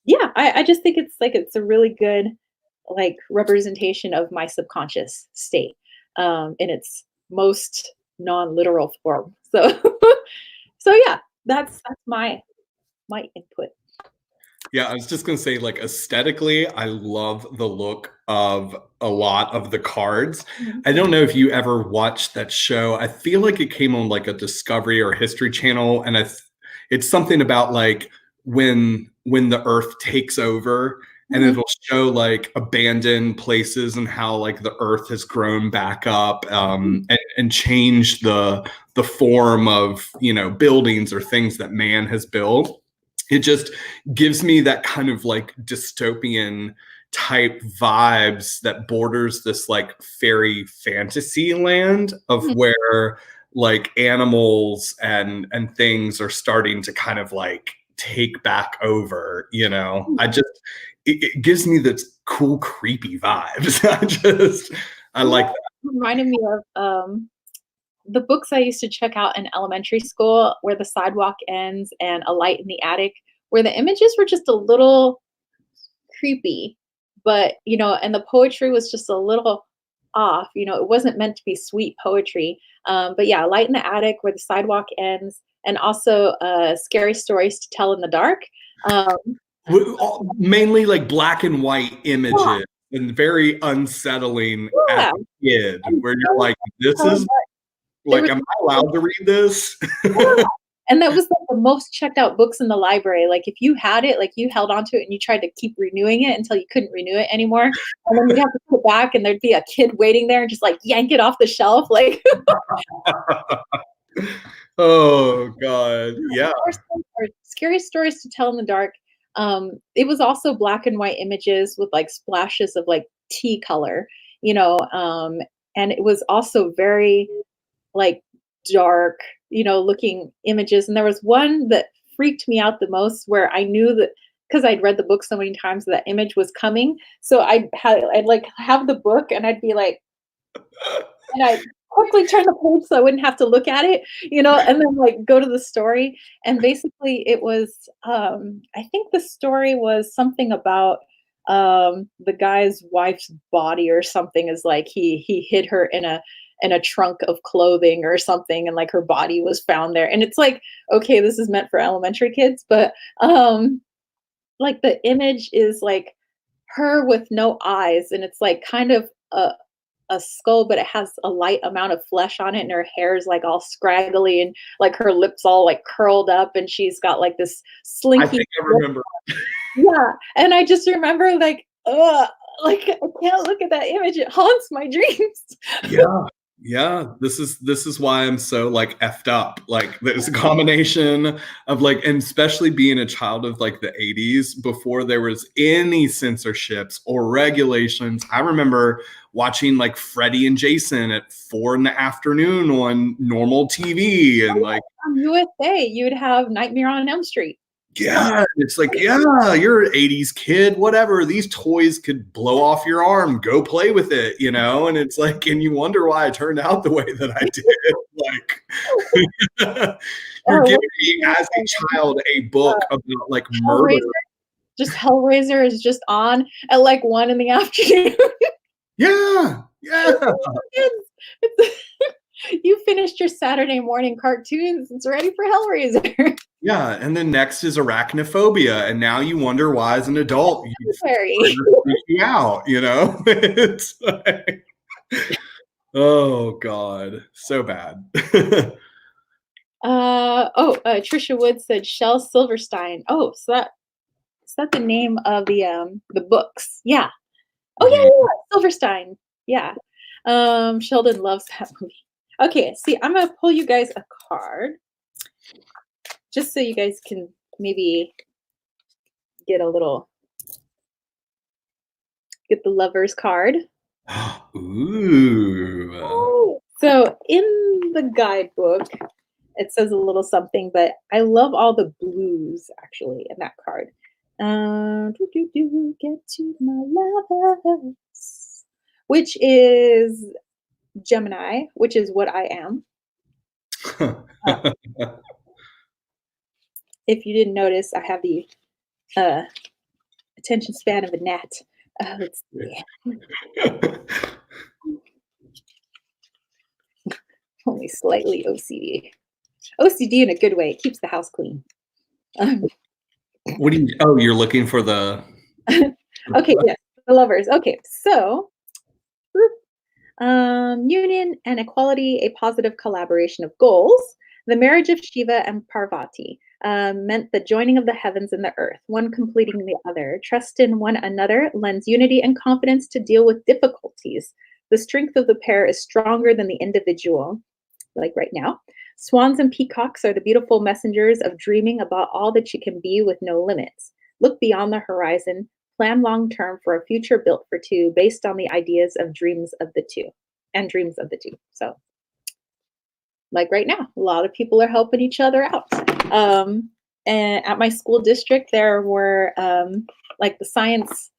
yeah, I just think it's a really good like representation of my subconscious state in its most non-literal form. So so yeah, that's my input. Yeah, I was just gonna say, like aesthetically, I love the look of a lot of the cards. Mhm. I don't know if you ever watched that show. I feel like it came on like a Discovery or History Channel, and it's something about like when the Earth takes over, and Mhm. it'll show like abandoned places and how like the Earth has grown back up, and changed the form of buildings or things that man has built. It just gives me that kind of like dystopian type vibes that borders this like fairy fantasy land of Mhm. where like animals and things are starting to kind of like take back over. It gives me this cool creepy vibes. I You know, like it that. reminded me of the books I used to check out in elementary school, where the sidewalk ends and a light in the attic, where the images were just a little creepy, but you know, and the poetry was just a little off. It wasn't meant to be sweet poetry. But yeah, Light in the Attic, Where the Sidewalk Ends, and also Scary Stories to Tell in the Dark. Um, Mainly like black and white yeah, images and very unsettling as yeah. a kid, And where you're like, this so is much. There like, was am I allowed to read this? Yeah. And that was like the most checked out books in the library. Like if you had it, like you held on to it and you tried to keep renewing it until you couldn't renew it anymore. And then you'd have to put it back and there'd be a kid waiting there and just like yank it off the shelf. Like Oh God. Yeah. or Scary Stories to Tell in the Dark. It was also black and white images with like splashes of like tea color, and it was also very like dark, looking images. And there was one that freaked me out the most where I knew that because I'd read the book so many times that image was coming. So I'd like have the book and I'd be like, and I'd quickly turn the page so I wouldn't have to look at it, and then like go to the story. And basically it was I think the story was something about the guy's wife's body or something, is like he hid her in a trunk of clothing or something, and like her body was found there. And it's like, okay, this is meant for elementary kids, but like the image is like her with no eyes, and it's like kind of a skull, but it has a light amount of flesh on it, and her hair is like all scraggly, and like her lips all like curled up, and she's got like this I slinky think I remember. yeah. And I just remember like, like I can't look at that image. It haunts my dreams. Yeah. Yeah. This is why I'm so like effed up. Like there's a combination of like, and especially being a child of like the 80s before there was any censorships or regulations. I remember watching like Freddie and Jason at 4 in the afternoon on normal TV and like, On USA, you would have Nightmare on Elm Street. yeah, it's like, yeah, you're an 80s kid, whatever. These toys could blow off your arm, go play with it, And it's like, and you wonder why I turned out the way that I did. Like, you're Oh, giving me as a child a book about like murder. Hellraiser, just Hellraiser is just on at like 1 in the afternoon. Yeah, yeah. It's- you finished your Saturday morning cartoons. It's ready for Hellraiser. Yeah, and then next is arachnophobia, and now you wonder why, as an adult, February. you out. It's like, oh God, so bad. Trisha Wood said Shel Silverstein. Oh, so is that the name of the books? Yeah. Oh yeah, Silverstein. Yeah. Sheldon loves that movie. Okay, see, I'm gonna pull you guys a card just so you guys can maybe get the lover's card. Ooh. So in the guidebook, it says a little something, but I love all the blues actually in that card. Get to my lovers, which is Gemini, which is what I am. If you didn't notice, I have the attention span of a gnat. Let's see. Only slightly OCD. OCD in a good way. It keeps the house clean. What do you? Oh, you're looking for the. Okay, yes, the lovers. Okay, so union and equality, a positive collaboration of goals. The marriage of Shiva and Parvati meant the joining of the heavens and the earth, one completing the other. Trust in one another lends unity and confidence to deal with difficulties. The strength of the pair is stronger than the individual, like right now. Swans and peacocks are the beautiful messengers of dreaming about all that you can be with no limits. Look beyond the horizon, plan long term for a future built for two, based on the ideas of dreams of the two. So, like right now, a lot of people are helping each other out. And at my school district, there were like the science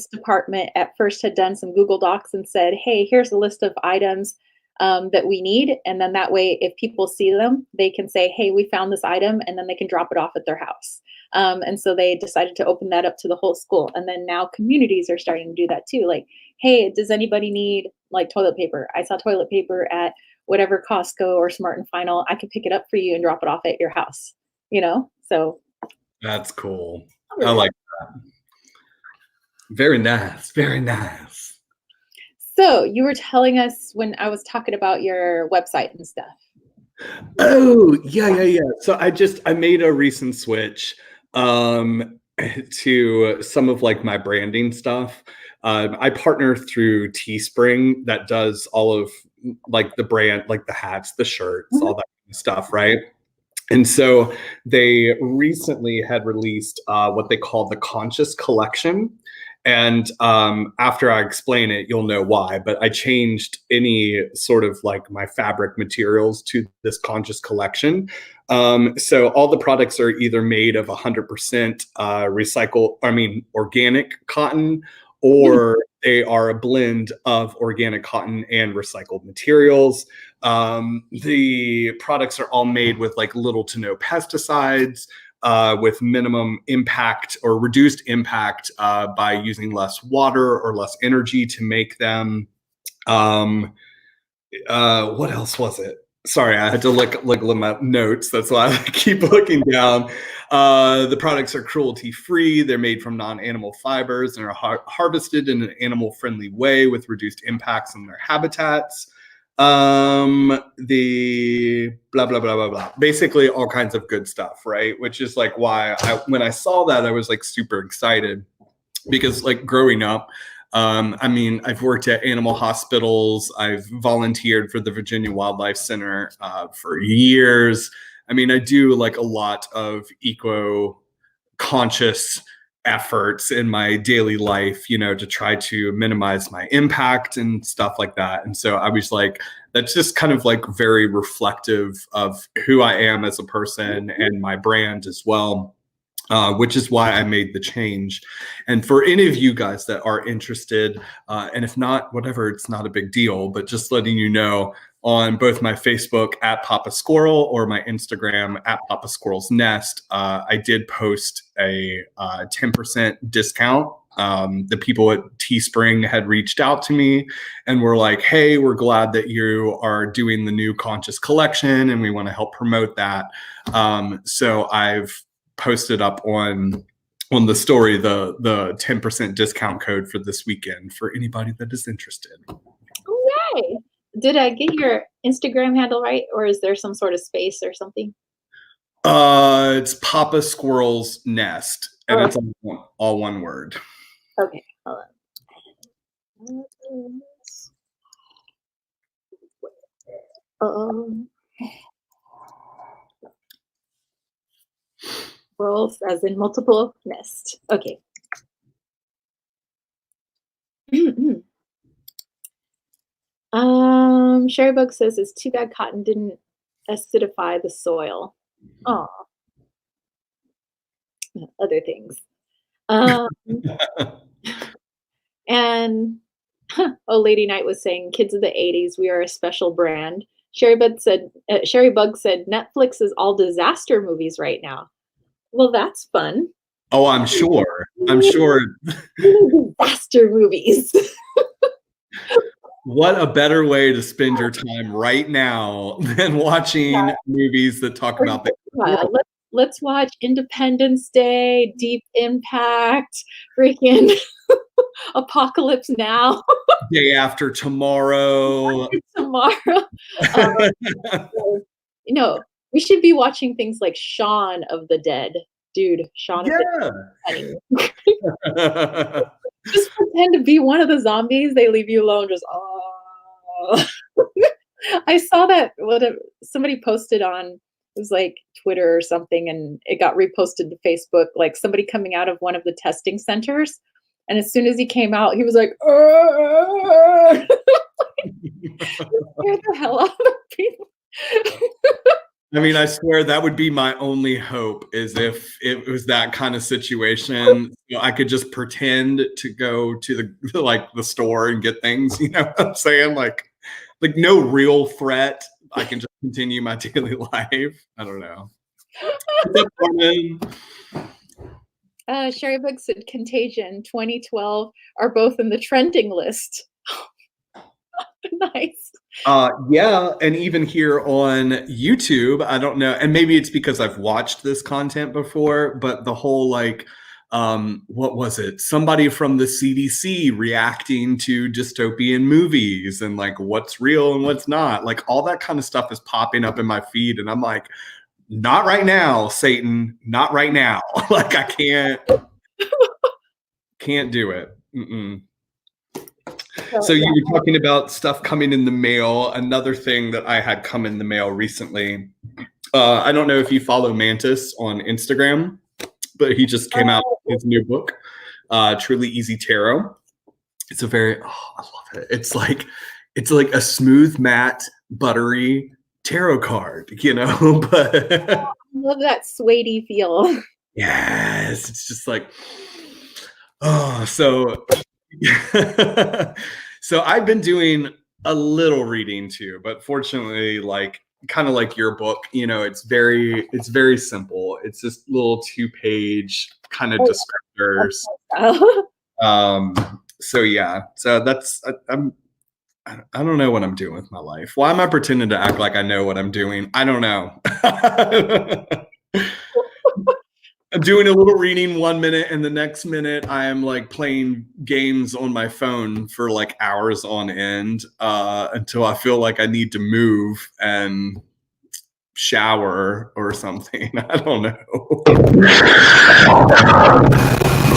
department at first had done some Google Docs and said, hey, here's a list of items that we need. And then that way, if people see them, they can say, hey, we found this item, and then they can drop it off at their house. And so they decided to open that up to the whole school. And then now communities are starting to do that too. Like, hey, does anybody need like toilet paper? I saw toilet paper at whatever Costco or Smart and Final. I can pick it up for you and drop it off at your house, So that's cool. I like that. Very nice. Very nice. So you were telling us when I was talking about your website and stuff. Oh, yeah. So I made a recent switch to some of like my branding stuff. I partner through Teespring that does all of like the brand, like the hats, the shirts, all that kind of stuff, right? And so they recently had released what they call the Conscious Collection. And after I explain it, you'll know why. But I changed any sort of like my fabric materials to this Conscious Collection. So all the products are either made of 100% organic cotton, or they are a blend of organic cotton and recycled materials. The products are all made with like little to no pesticides, with minimum impact or reduced impact by using less water or less energy to make them. What else was it? Sorry, I had to look at my notes. That's why I keep looking down. The products are cruelty-free. They're made from non-animal fibers and are harvested in an animal-friendly way with reduced impacts on their habitats. The blah, blah, blah, blah, blah. Basically all kinds of good stuff, right? Which is like why when I saw that, I was like super excited, because like growing up, I've worked at animal hospitals. I've volunteered for the Virginia Wildlife Center for years. I do like a lot of eco-conscious efforts in my daily life, to try to minimize my impact and stuff like that. And so I was like, that's just kind of like very reflective of who I am as a person and my brand as well. Which is why I made the change. And for any of you guys that are interested, and if not, whatever, it's not a big deal, but just letting you know, on both my Facebook at Pappa Squirrel or my Instagram at Pappa Squirrel's Nest, I did post a 10% discount. The people at Teespring had reached out to me and were like, hey, we're glad that you are doing the new Conscious Collection and we want to help promote that. So I've posted up on the story the 10% discount code for this weekend for anybody that is interested. Yay! Did I get your Instagram handle right, or is there some sort of space or something? It's Pappa Squirrel's Nest, and it's all one word. Okay, hold on. Squirrels as in multiple nest. Okay. Sherrybug says it's too bad cotton didn't acidify the soil. Aw. Other things. And Lady Knight was saying, kids of the 80s, we are a special brand. Sherrybug said Netflix is all disaster movies right now. Well, that's fun. Oh, I'm sure. Disaster movies. What a better way to spend your time right now than watching movies that talk about the Let's watch Independence Day, Deep Impact, freaking Apocalypse Now. Day After Tomorrow. We should be watching things like Shaun of the Dead. Dude, Shaun of the Dead. Just pretend to be one of the zombies. They leave you alone. Just, I saw that somebody posted on, it was like Twitter or something, and it got reposted to Facebook, like somebody coming out of one of the testing centers. And as soon as he came out, he was like, scared the hell out of people. I swear that would be my only hope, is if it was that kind of situation. I could just pretend to go to the store and get things, you know what I'm saying? Like, like no real threat. I can just continue my daily life. I don't know. What's up, Carmen? Sherry Bug said Contagion 2012 are both in the trending list. Nice. Yeah, and even here on YouTube, I don't know, and maybe it's because I've watched this content before, but the whole like what was it? Somebody from the CDC reacting to dystopian movies and like what's real and what's not. Like all that kind of stuff is popping up in my feed and I'm like, not right now, Satan, not right now. Like I can't do it. Mm-mm. So you were talking about stuff coming in the mail. Another thing that I had come in the mail recently. I don't know if you follow Mantis on Instagram, but he just came out with his new book, Truly Easy Tarot. It's I love it. It's like a smooth, matte, buttery tarot card, you know. But I love that suede feel. Yes, it's just like so. So I've been doing a little reading too, but fortunately, like kind of like your book, you know, it's very simple. It's just little 2-page kind of descriptors. So yeah, so that's I don't know what I'm doing with my life. Why am I pretending to act like I know what I'm doing? I don't know. I'm doing a little reading 1 minute, and the next minute I am like playing games on my phone for like hours on end until I feel like I need to move and shower or something. I don't know.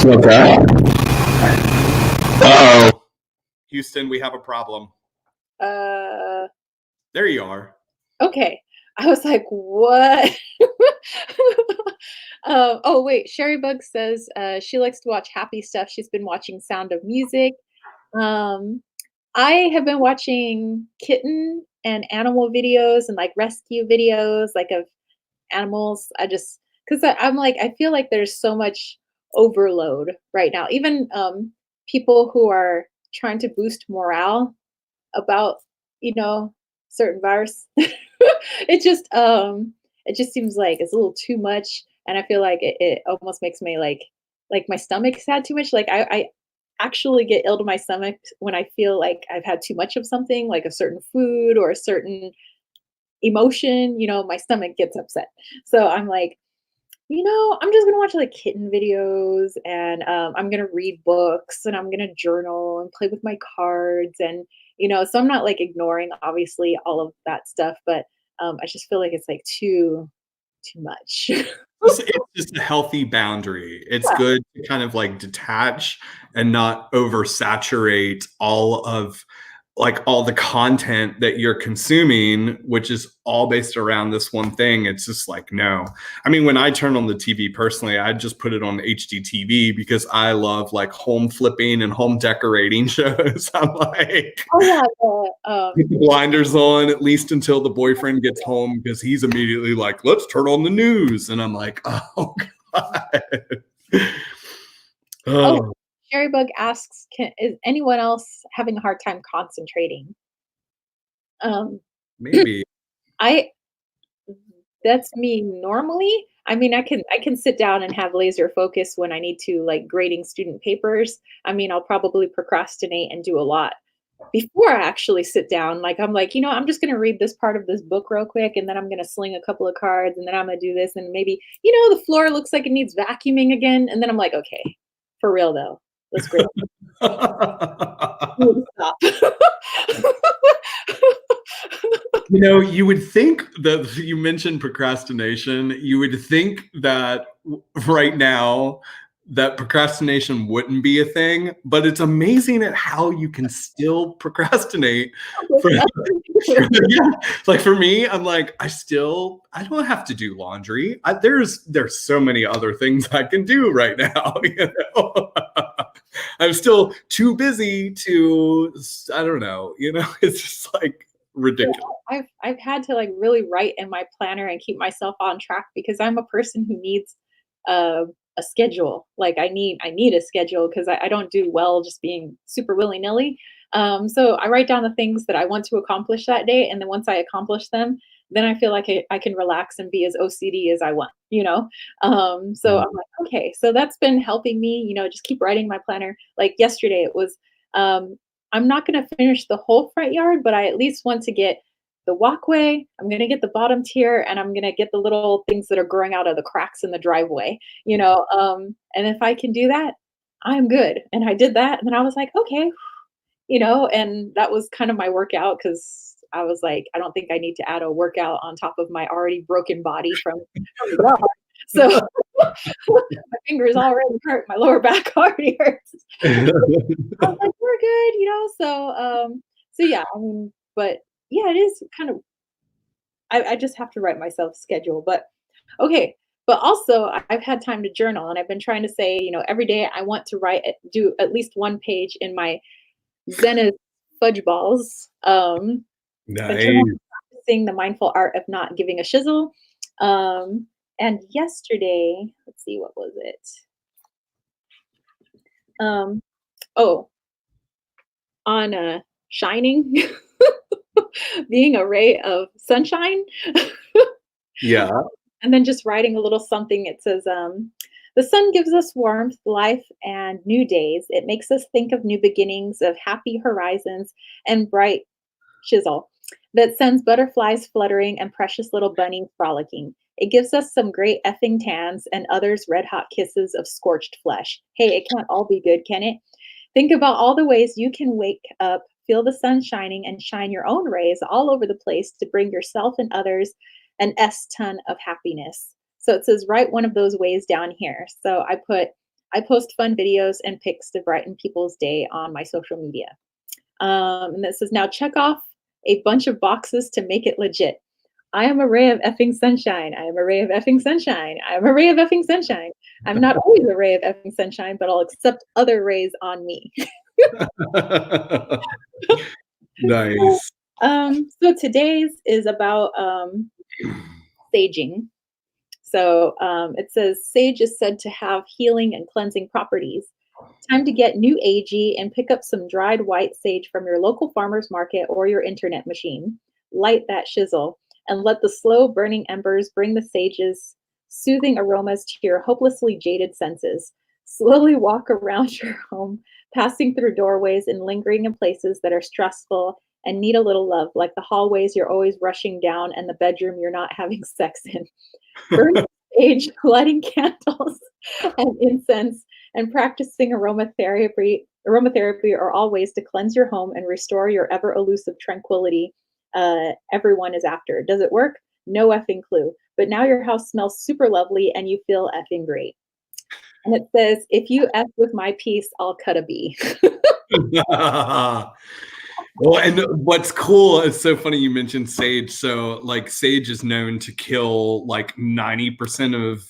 What's that? Uh-oh. Houston, we have a problem. There you are. Okay. I was like, what? Oh, wait. Sherry Bug says she likes to watch happy stuff. She's been watching Sound of Music. I have been watching kitten and animal videos and like rescue videos, like of animals. Because I'm like, I feel like there's so much overload right now. Even people who are trying to boost morale about, certain virus. It just seems like it's a little too much, and I feel like it almost makes me like my stomach's had too much. Like I actually get ill to my stomach when I feel like I've had too much of something, like a certain food or a certain emotion. My stomach gets upset. So I'm like, I'm just gonna watch like kitten videos, and I'm gonna read books, and I'm gonna journal and play with my cards, and so I'm not like ignoring obviously all of that stuff, but I just feel like it's like too much. It's just a healthy boundary. It's good to kind of like detach and not oversaturate all the content that you're consuming, which is all based around this one thing. It's just like, no. I mean, when I turn on the TV personally, I just put it on HDTV because I love like home flipping and home decorating shows. I'm like, Oh yeah, put the blinders on at least until the boyfriend gets home because he's immediately like, let's turn on the news. And I'm like, oh God. oh, Sherry Bug asks, is anyone else having a hard time concentrating? Maybe. That's me normally. I mean, I can sit down and have laser focus when I need to, like grading student papers. I mean, I'll probably procrastinate and do a lot before I actually sit down. Like I'm like, I'm just gonna read this part of this book real quick, and then I'm gonna sling a couple of cards, and then I'm gonna do this, and maybe, the floor looks like it needs vacuuming again, and then I'm like, okay, for real though, let's grade. Stop. You would think that you mentioned procrastination. You would think that right now that procrastination wouldn't be a thing, but it's amazing at how you can still procrastinate. Like for me, I'm like, I don't have to do laundry. There's so many other things I can do right now. I'm still too busy to, I don't know, it's just like ridiculous. Yeah, I've had to like really write in my planner and keep myself on track because I'm a person who needs a schedule. Like I need a schedule because I don't do well just being super willy-nilly. So I write down the things that I want to accomplish that day, and then once I accomplish them, then I feel like I can relax and be as OCD as I want, you know? So I'm like, okay, so that's been helping me, just keep writing my planner. Like yesterday, it was, I'm not going to finish the whole front yard, but I at least want to get the walkway. I'm going to get the bottom tier, and I'm going to get the little things that are growing out of the cracks in the driveway, and if I can do that, I'm good. And I did that. And then I was like, okay, and that was kind of my workout because I was like, I don't think I need to add a workout on top of my already broken body from the yard. So my fingers already hurt, my lower back already hurts. I was like, we're good. So yeah, I mean, but yeah, it is kind of, I just have to write myself a schedule, but okay. But also I've had time to journal, and I've been trying to say, every day I want to do at least one page in my Zenith fudge balls. Nice. Practicing the mindful art of not giving a shizzle. And yesterday, let's see, what was it? Oh, on shining, being a ray of sunshine. Yeah. And then just writing a little something. It says, the sun gives us warmth, life, and new days. It makes us think of new beginnings, of happy horizons, and bright chisel that sends butterflies fluttering and precious little bunnies frolicking. It gives us some great effing tans and others red hot kisses of scorched flesh. Hey, it can't all be good, can it? Think about all the ways you can wake up, feel the sun shining, and shine your own rays all over the place to bring yourself and others an ton of happiness. So it says, write one of those ways down here. So I post fun videos and pics to brighten people's day on my social media. And it says, now check off a bunch of boxes to make it legit. I am a ray of effing sunshine. I am a ray of effing sunshine. I am a ray of effing sunshine. I'm not always a ray of effing sunshine, but I'll accept other rays on me. Nice. So today's is about saging. So it says, sage is said to have healing and cleansing properties. Time to get new agey and pick up some dried white sage from your local farmer's market or your internet machine. Light that shizzle and let the slow burning embers bring the sage's soothing aromas to your hopelessly jaded senses. Slowly walk around your home, passing through doorways and lingering in places that are stressful and need a little love, like the hallways you're always rushing down and the bedroom you're not having sex in. Burn sage, lighting candles and incense, and practicing aromatherapy are all ways to cleanse your home and restore your ever elusive tranquility everyone is after. Does it work? No effing clue. But now your house smells super lovely and you feel effing great. And it says, if you F with my piece, I'll cut a bee. Well, and what's cool, it's so funny you mentioned sage. So like sage is known to kill like 90% of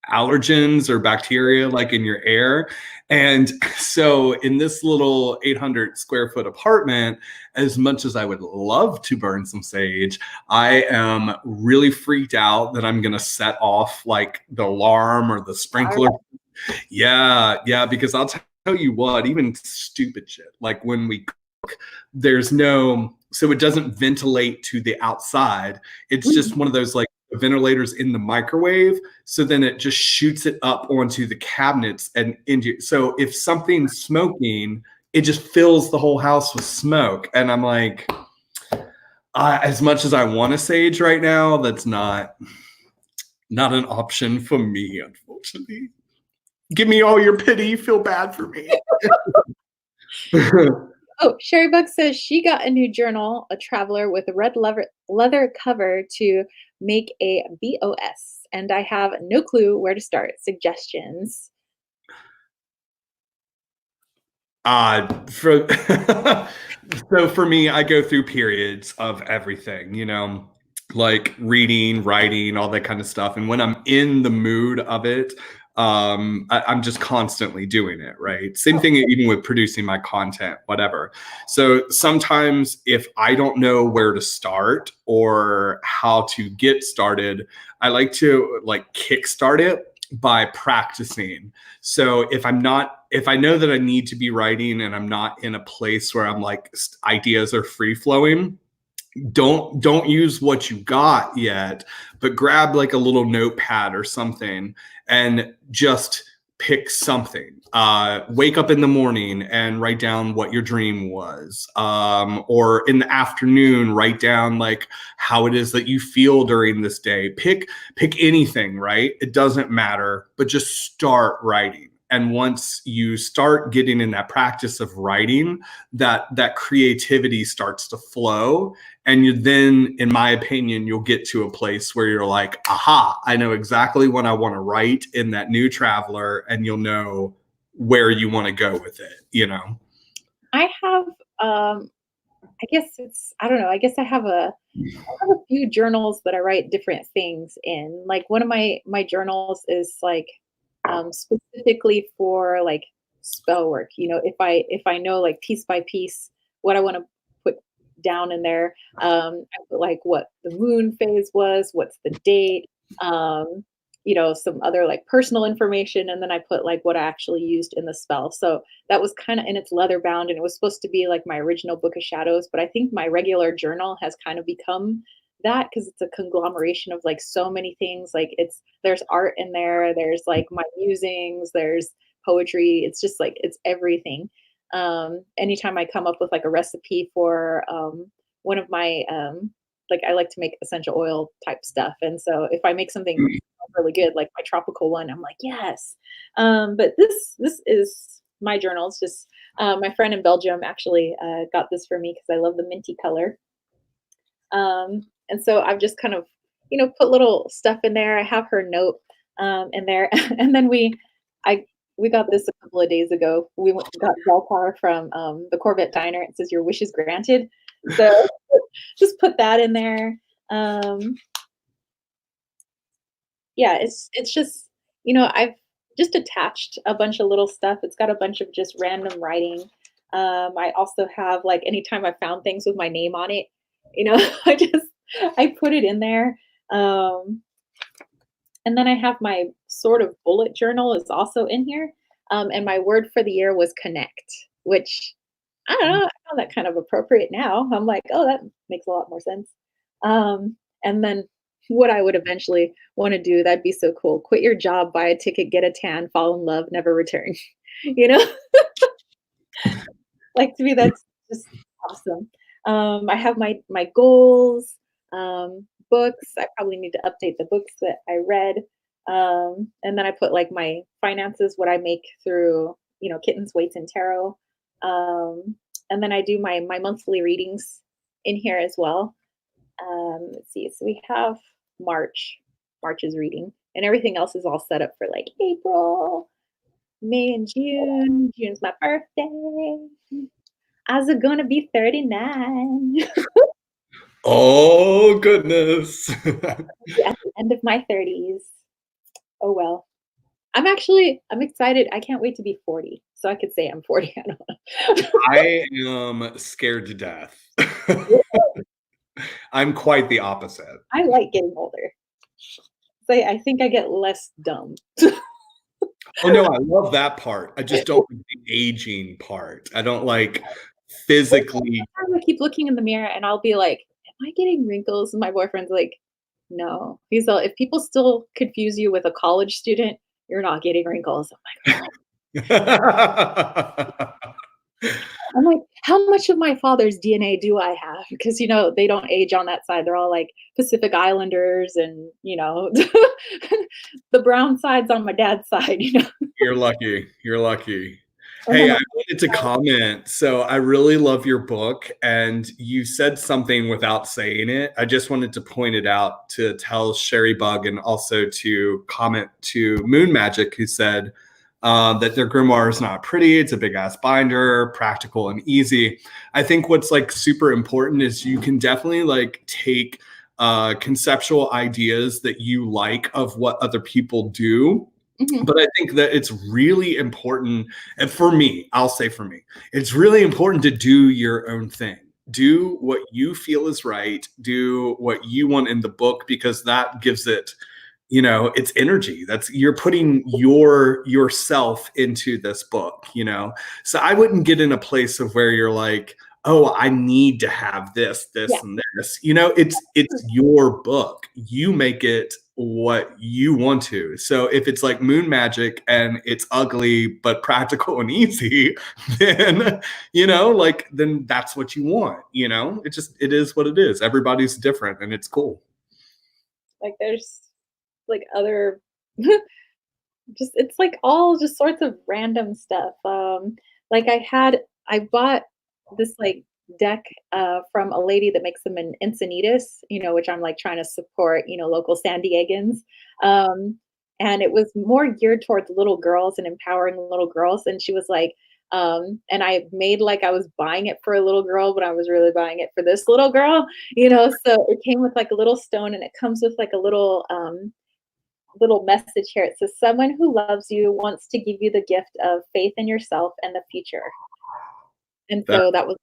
allergens or bacteria like in your air. And so in this little 800 square foot apartment, as much as I would love to burn some sage, I am really freaked out that I'm going to set off like the alarm or the sprinkler. Yeah, because I'll tell you what, even stupid shit, like when we cook, so it doesn't ventilate to the outside. It's just one of those like ventilators in the microwave. So then it just shoots it up onto the cabinets and into. So if something's smoking, it just fills the whole house with smoke. And I'm like, as much as I want to sage right now, that's not an option for me, unfortunately. Give me all your pity. Feel bad for me. Oh, Sherry Buck says she got a new journal, a traveler with a red leather cover to make a BOS, and I have no clue where to start. Suggestions? So for me, I go through periods of everything, like reading, writing, all that kind of stuff. And when I'm in the mood of it, I'm just constantly doing it, right? Same thing even with producing my content, whatever. So sometimes if I don't know where to start or how to get started, I like to like kickstart it. by practicing. So if I know that I need to be writing and I'm not in a place where I'm like ideas are free flowing, don't use what you got yet, but grab like a little notepad or something and just pick something. Wake up in the morning and write down what your dream was. Or in the afternoon, write down like how it is that you feel during this day. Pick anything, right? It doesn't matter, but just start writing. And once you start getting in that practice of writing, that creativity starts to flow. And you then, in my opinion, you'll get to a place where you're like, aha, I know exactly what I want to write in that new traveler, and you'll know where you want to go with it, you know? I have, I guess I don't know, I guess I have a few journals that I write different things in. Like one of my journals is like specifically for like spell work. You know, if I know like piece by piece what I want to put down in there, I put like what the moon phase was, what's the date, you know, some other like personal information, and then I put like what I actually used in the spell. So that was kind of in its leather bound, and it was supposed to be like my original Book of Shadows, but I think my regular journal has kind of become that because it's a conglomeration of like so many things. Like there's art in there, there's like my musings, there's poetry. It's just like it's everything. Anytime I come up with like a recipe for one of my like I like to make essential oil type stuff, and so if I make something really good, like my tropical one, I'm like yes. But this is my journal. It's just my friend in Belgium actually got this for me because I love the minty color. And so I've just kind of, you know, put little stuff in there. I have her note in there, and then I we got this a couple of days ago. Got Zoltar from the Corvette Diner. It says your wish is granted. So just put that in there. Yeah, it's just, you know, I've just attached a bunch of little stuff. It's got a bunch of just random writing. I also have like anytime I found things with my name on it, you know, I put it in there. Um, and then I have my sort of bullet journal is also in here. And my word for the year was connect, which I don't know, I found that kind of appropriate now. I'm like, oh, that makes a lot more sense. And then what I would eventually want to do, that'd be so cool. Quit your job, buy a ticket, get a tan, fall in love, never return. You know, like to me, that's just awesome. I have my goals, books. I probably need to update the books that I read. And then I put like my finances, what I make through, you know, kittens, weights, and tarot. And then I do my monthly readings in here as well. Let's see. So we have March's reading, and everything else is all set up for like April, May, and June. June's my birthday. I was gonna be 39. Oh, goodness. At the end of my 30s. Oh well. I'm excited. I can't wait to be 40. So I could say I'm 40. I don't know. I am scared to death. I'm quite the opposite. I like getting older. So I think I get less dumb. Oh no, I love that part. I just don't like the aging part. I don't like physically. I keep looking in the mirror and I'll be like, am I getting wrinkles? And my boyfriend's like, no. He's like, if people still confuse you with a college student, you're not getting wrinkles. I'm like, how much of my father's DNA do I have? Because, you know, they don't age on that side. They're all like Pacific Islanders and, you know, the brown side's on my dad's side, you know. You're lucky. You're lucky. Hey, I wanted to comment. So I really love your book, and you said something without saying it. I just wanted to point it out to tell Sherry Bug and also to comment to Moon Magic, who said that their grimoire is not pretty. It's a big ass binder, practical and easy. I think what's like super important is you can definitely like take conceptual ideas that you like of what other people do. Mm-hmm. But I think that it's really important, and for me, I'll say for me, it's really important to do your own thing. Do what you feel is right. Do what you want in the book, because that gives it you know, it's energy. That's you're putting yourself into this book, you know. So I wouldn't get in a place of where you're like, oh, I need to have this, Yeah. this, and this. You know, it's your book. You make it what you want to. So if it's like moon magic and it's ugly but practical and easy, then you know, like then that's what you want, you know? It is what it is. Everybody's different and it's cool. Like there's like other just it's like all just sorts of random stuff. Like I bought this like deck from a lady that makes them in Encinitas, you know, which I'm like trying to support, you know, local San Diegans. Um, and it was more geared towards little girls and empowering little girls. And she was like, and I made like I was buying it for a little girl, but I was really buying it for this little girl, you know. So it came with like a little stone, and it comes with like a little message here. It says, "Someone who loves you wants to give you the gift of faith in yourself and the future." And That so that was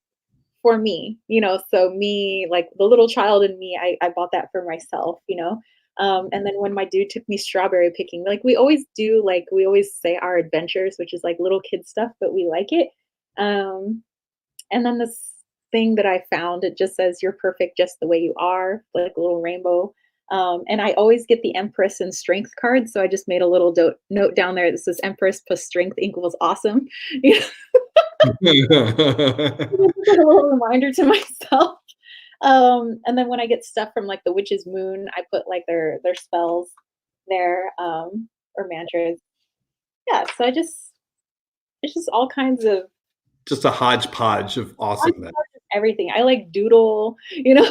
for me, you know. So me, like the little child in me, I bought that for myself, you know. And then when my dude took me strawberry picking, like we always do, like we always say our adventures, which is like little kid stuff, but we like it. Um, and then this thing that I found, it just says, "You're perfect just the way you are," like a little rainbow. And I always get the Empress and Strength card. So I just made a little note down there that says Empress plus Strength equals awesome. You know, just a little reminder to myself. And then when I get stuff from like the Witch's Moon, I put like their spells there, or mantras. Yeah, so it's just all kinds of just a hodgepodge of awesomeness. everything. I like doodle, you know.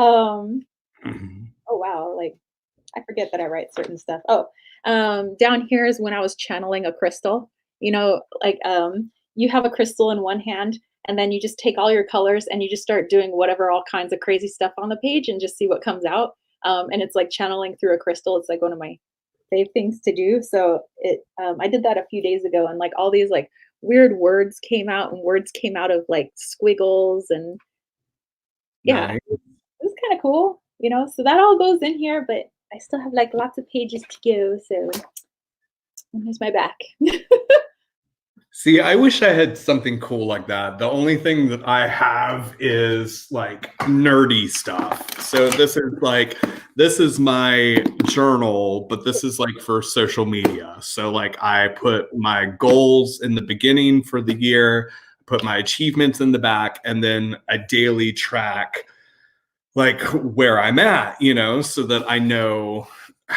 um, Mhm. oh wow, like I forget that I write certain stuff. Oh, down here is when I was channeling a crystal. You know, like you have a crystal in one hand, and then you just take all your colors and you just start doing whatever all kinds of crazy stuff on the page and just see what comes out. And it's like channeling through a crystal. It's like one of my fave things to do. So I did that a few days ago, and like all these like weird words came out, and words came out of like squiggles, and yeah, Nice. it was kind of cool, you know. So that all goes in here, but I still have like lots of pages to go. So here's my back. See, I wish I had something cool like that. The only thing that I have is like nerdy stuff. So this is my journal, but this is like for social media. So like I put my goals in the beginning for the year, put my achievements in the back, and then I daily track like where I'm at, you know, so that I know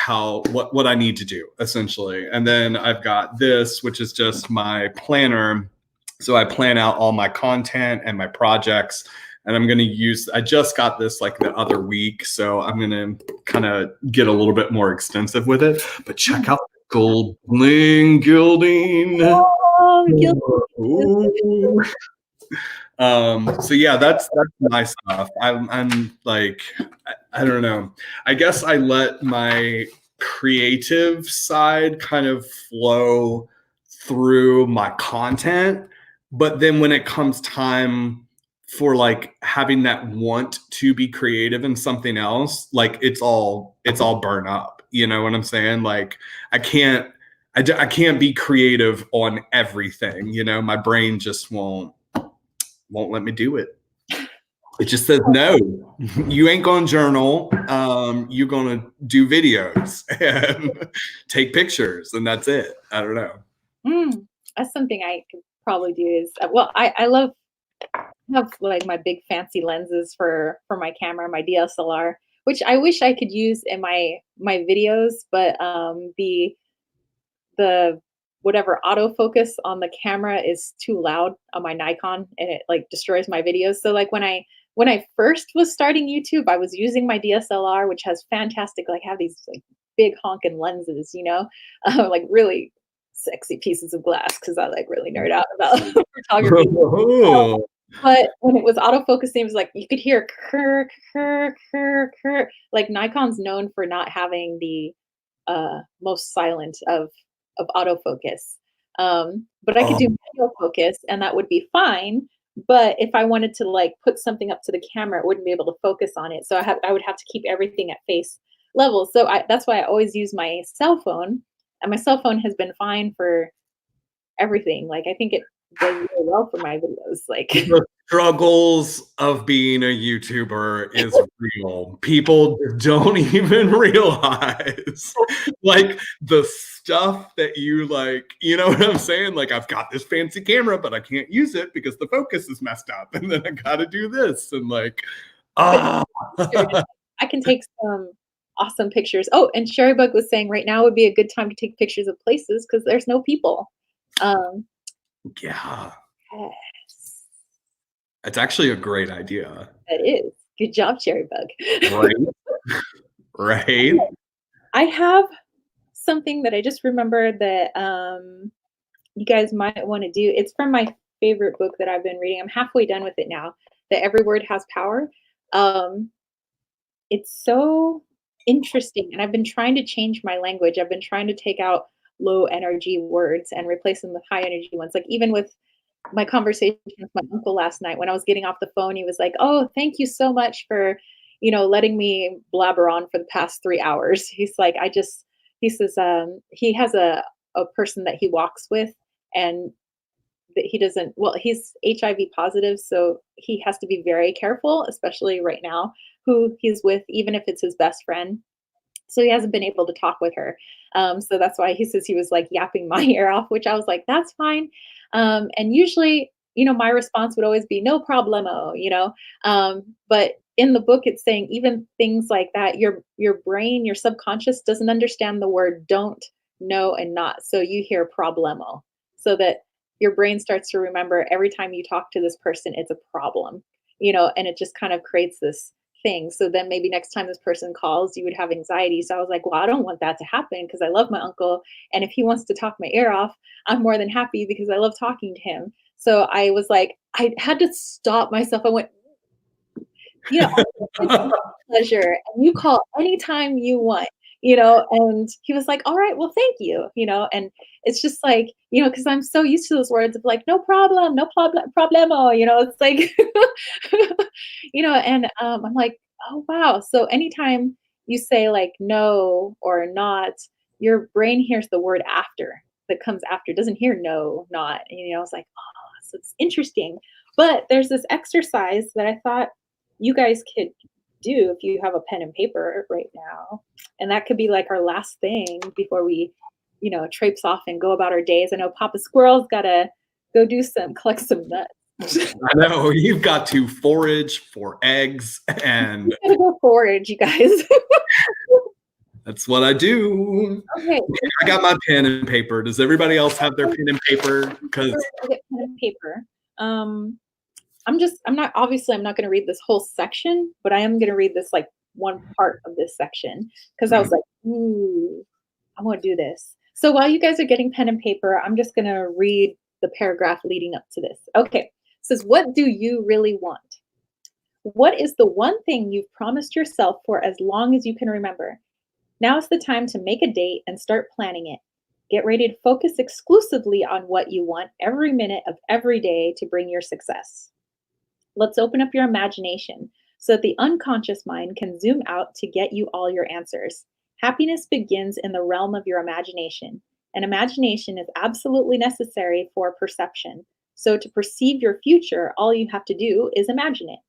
what I need to do essentially. And then I've got this, which is just my planner. So I plan out all my content and my projects. And I'm going to I just got this like the other week. So I'm going to kind of get a little bit more extensive with it. But check out the gold bling gilding. Oh, Ooh. So yeah, that's my stuff. I'm like, I don't know. I guess I let my creative side kind of flow through my content, but then when it comes time for like having that want to be creative in something else, like it's all burn up. You know what I'm saying? Like I can't I can't be creative on everything. You know, my brain just won't let me do it. It just says no. You ain't gonna journal. You're gonna do videos and take pictures, and that's it. I don't know. that's something I could probably do. Is well, I love have like my big fancy lenses for my camera, my DSLR, which I wish I could use in my videos, but the whatever autofocus on the camera is too loud on my Nikon, and it like destroys my videos. So like when I first was starting YouTube, I was using my DSLR, which has fantastic, like have these like big honking lenses, you know, like really sexy pieces of glass because I like really nerd out about photography. Oh, But when it was autofocusing, it was like you could hear "kerr, kerr, kerr, kerr." Like Nikon's known for not having the most silent of autofocus. But I could do manual focus, and that would be fine. But if I wanted to like put something up to the camera, it wouldn't be able to focus on it. So I would have to keep everything at face levels. So that's why I always use my cell phone, and my cell phone has been fine for everything. Like I think it does really well for my videos. Like The struggles of being a YouTuber is real. People don't even realize like the stuff that you like, you know what I'm saying? Like I've got this fancy camera, but I can't use it because the focus is messed up. And then I gotta do this. And like, ah. I can take some awesome pictures. Oh, and Sherrybug was saying right now would be a good time to take pictures of places because there's no people. Yeah. Yes, It's actually a great idea. that is. Good job, Cherrybug. Right. Right. I have something that I just remembered that you guys might want to do. It's from my favorite book that I've been reading. I'm halfway done with it now. That Every Word Has Power. It's so interesting, and I've been trying to change my language. I've been trying to take out low energy words and replace them with high energy ones. Like even with my conversation with my uncle last night when I was getting off the phone, he was like, "Oh, thank you so much for, letting me blabber on for the past 3 hours." He's like, he says, he has a person that he walks with, and that he doesn't, well, he's HIV positive, so he has to be very careful, especially right now, who he's with, even if it's his best friend. So he hasn't been able to talk with her. So that's why he says he was like yapping my ear off, which I was like, that's fine. And usually, my response would always be no problemo, but in the book, it's saying even things like that, your brain, your subconscious doesn't understand the word don't, no, and not. So you hear problemo. So that your brain starts to remember every time you talk to this person, it's a problem, and it just kind of creates this thing. So then maybe next time this person calls, you would have anxiety. So I was like, well, I don't want that to happen because I love my uncle. And if he wants to talk my ear off, I'm more than happy because I love talking to him. So I was like, I had to stop myself. I went, it's my pleasure. And you call anytime you want, and he was like, all right, well, thank you, and it's just like, because I'm so used to those words of like, no problem, no problem, problemo, it's like, and I'm like, oh, wow. So anytime you say like no or not, your brain hears the word after that comes after, it doesn't hear no, not, it's like, oh, so it's interesting. But there's this exercise that I thought you guys could do if you have a pen and paper right now. And that could be like our last thing before we, traipse off and go about our days. I know Papa Squirrel's got to go collect some nuts. I know you've got to forage for eggs, and You gotta go forage, you guys. that's what I do. Okay. I got my pen and paper. Does everybody else have their pen and paper? Because I get pen and paper. I'm not going to read this whole section, but I am going to read this like one part of this section because I was like, ooh, I want to do this. So while you guys are getting pen and paper, I'm just going to read the paragraph leading up to this. Okay. It says, what do you really want? What is the one thing you've promised yourself for as long as you can remember? Now is the time to make a date and start planning it. Get ready to focus exclusively on what you want every minute of every day to bring your success. Let's open up your imagination so that the unconscious mind can zoom out to get you all your answers. Happiness begins in the realm of your imagination, and imagination is absolutely necessary for perception. So to perceive your future, all you have to do is imagine it.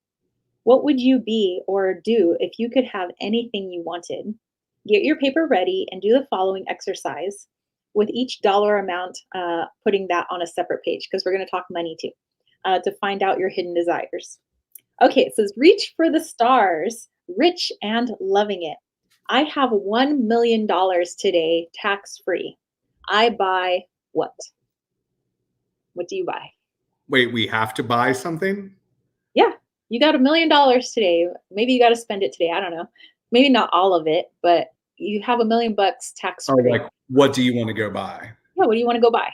What would you be or do if you could have anything you wanted? Get your paper ready and do the following exercise with each dollar amount, putting that on a separate page because we're going to talk money too, to find out your hidden desires. Okay, it says reach for the stars, rich and loving it. I have $1 million today, tax-free. I buy what? What do you buy? wait, we have to buy something? Yeah, you got $1 million today. Maybe you got to spend it today. I don't know. Maybe not all of it, but you have $1 million tax free. Like, what do you want to go buy? Yeah, what do you want to go buy?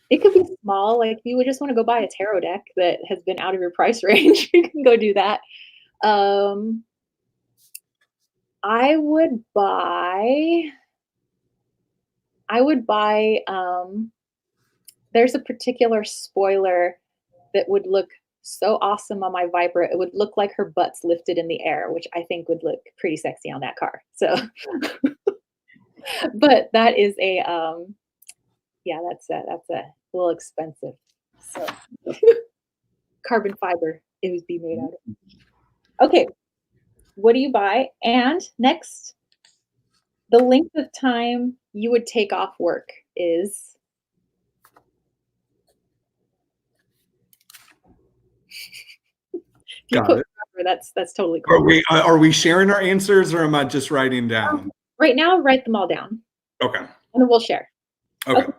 It could be small, like you would just want to go buy a tarot deck that has been out of your price range. You can go do that. I would buy. There's a particular spoiler that would look so awesome on my Viper. It would look like her butt's lifted in the air, which I think would look pretty sexy on that car. So, but that is a yeah, that's a little expensive. So carbon fiber it would be made out of. Okay, what do you buy? And next, the length of time you would take off work is if you Got put it. forever, that's totally Are cool. we sharing our answers or am I just writing down? Right now, write them all down, Okay. and then we'll share. Okay. Okay.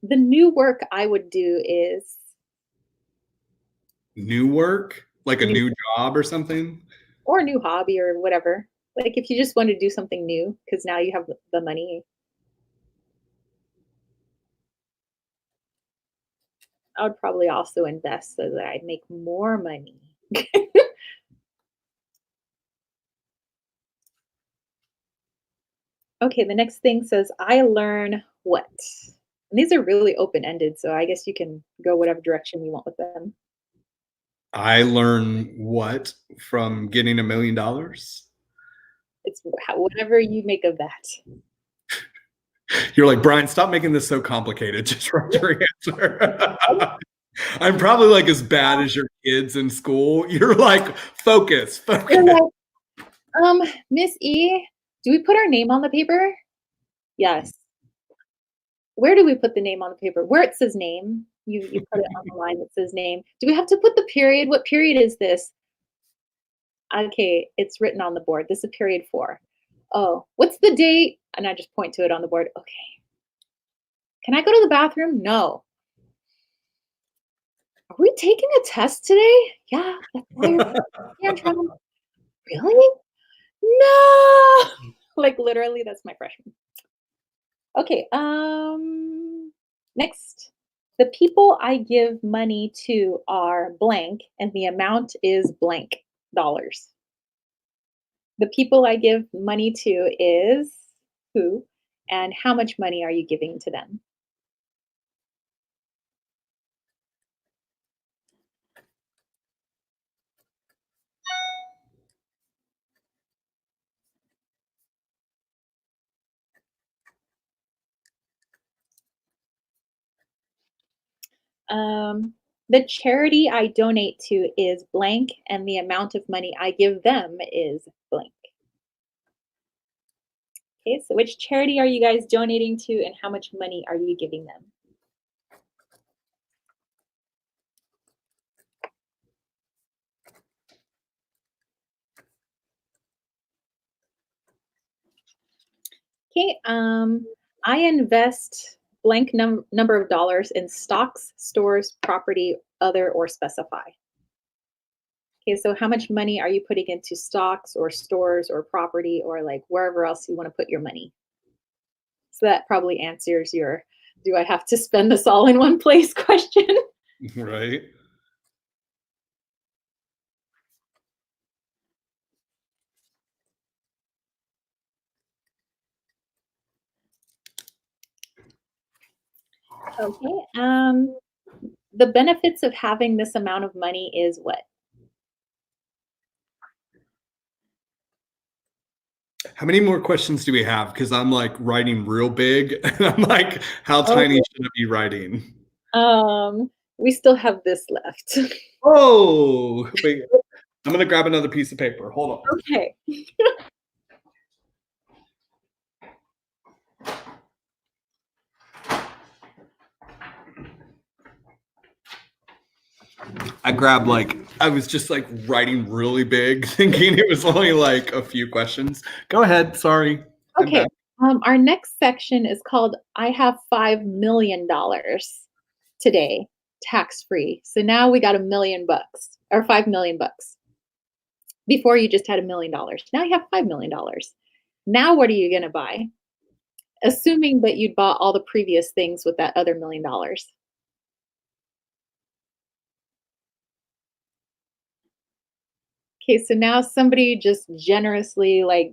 The new work I would do is New work? Like a new new job or something? or a new hobby or whatever. Like if you just want to do something new because now you have the money. I would probably also invest so that I'd make more money. Okay, the next thing says, I learn what? And these are really open ended, so I guess you can go whatever direction you want with them. I learn what from getting $1 million? It's whatever you make of that. You're like, Brian, stop making this so complicated. Just write your answer. I'm probably like as bad as your kids in school. You're like, focus, focus. You're like, Miss E, do we put our name on the paper? Yes. Where do we put the name on the paper? Where it says name, you put it on the line that says name. Do we have to put the period? What period is this? Okay, it's written on the board. This is period 4. Oh, what's the date? And I just point to it on the board. Okay. Can I go to the bathroom? No. Are we taking a test today? Yeah, that's why you're tantrum. Really? No. Like literally, that's my freshman. Okay, next. The people I give money to are blank, and the amount is blank dollars. The people I give money to is who, and how much money are you giving to them? The charity I donate to is blank, and the amount of money I give them is blank. Okay, so which charity are you guys donating to, and how much money are you giving them? Okay, I invest blank number of dollars in stocks, stores, property, other, or specify. Okay, so how much money are you putting into stocks or stores or property or like wherever else you want to put your money? So that probably answers your do I have to spend this all in one place question. Right. Okay, the benefits of having this amount of money is what? How many more questions do we have? Because I'm like writing real big. And I'm like, how tiny Okay. should I be writing? We still have this left. Oh, wait. I'm going to grab another piece of paper. Hold on. Okay. I was just like writing really big, thinking it was only like a few questions. Go ahead. Sorry. I'm Okay. back. Our next section is called I have $5 million today, tax free. So now we got $1 million or 5 million bucks. Before you just had $1 million. Now you have $5 million. Now what are you gonna buy? Assuming that you'd bought all the previous things with that other $1 million. Okay, so now somebody just generously like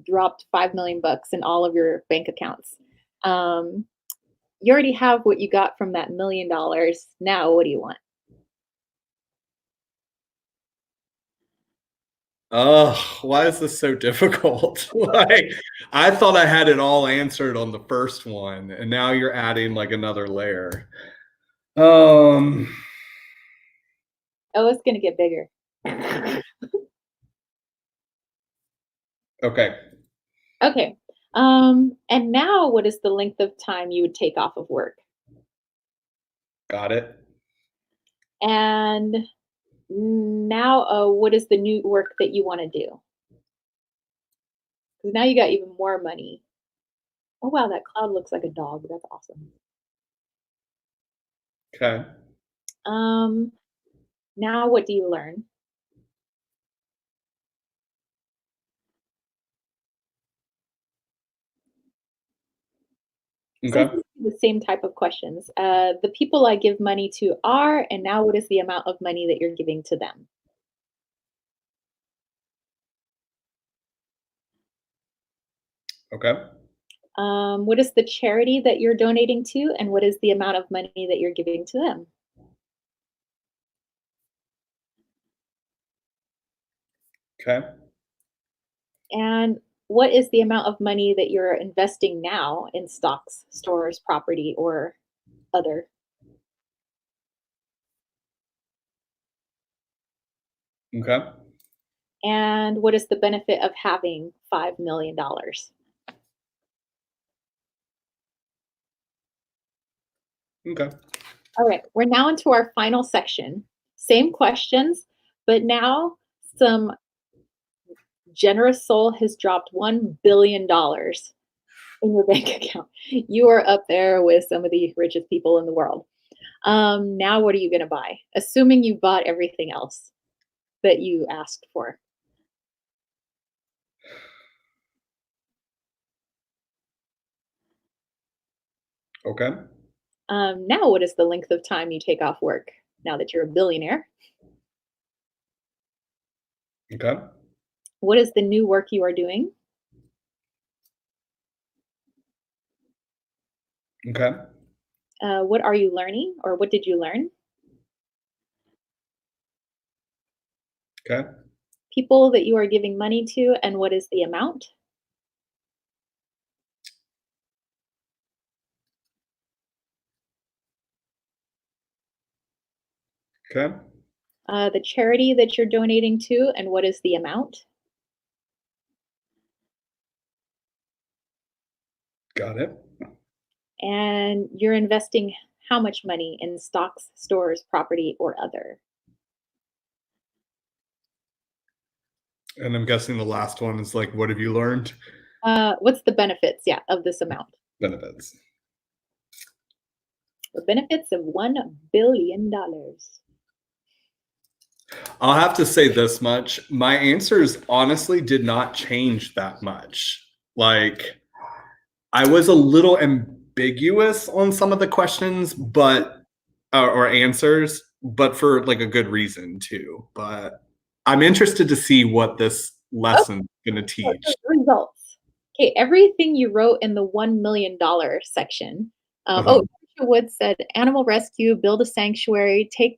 dropped 5 million bucks in all of your bank accounts. You already have what you got from that $1 million. Now, what do you want? Ugh, why is this so difficult? Like, I thought I had it all answered on the first one, and now you're adding like another layer. Um, Oh, it's gonna get bigger. okay, Okay. And now what is the length of time you would take off of work? got it. And now, what is the new work that you want to do? Because now you got even more money. Oh wow, that cloud looks like a dog. That's awesome. Okay, Um, Now what do you learn? So this okay, is the same type of questions. The people I give money to are, and now what is the amount of money that you're giving to them? okay, What is the charity that you're donating to, and what is the amount of money that you're giving to them? okay, And what is the amount of money that you're investing now in stocks, stores, property, or other? okay, And what is the benefit of having $5 million? okay, All right, we're now into our final section. Same questions, but now some generous soul has dropped $1 billion in your bank account. You are up there with some of the richest people in the world. Now, what are you going to buy? Assuming you bought everything else that you asked for. okay, Now, what is the length of time you take off work now that you're a billionaire? okay, What is the new work you are doing? okay, What are you learning or what did you learn? okay, People that you are giving money to and what is the amount? okay, The charity that you're donating to and what is the amount? got it. And you're investing how much money in stocks, stores, property, or other? And I'm guessing the last one is like, what have you learned? What's the benefits, yeah, of this amount? Benefits. The benefits of $1 billion. I'll have to say this much. My answers honestly did not change that much. Like, I was a little ambiguous on some of the questions, but or answers, but for like a good reason too. But I'm interested to see what this Oh, lesson's going to so teach. the results. Okay, everything you wrote in the $1 million section. Uh-huh. Patricia Wood said, "Animal rescue, build a sanctuary, take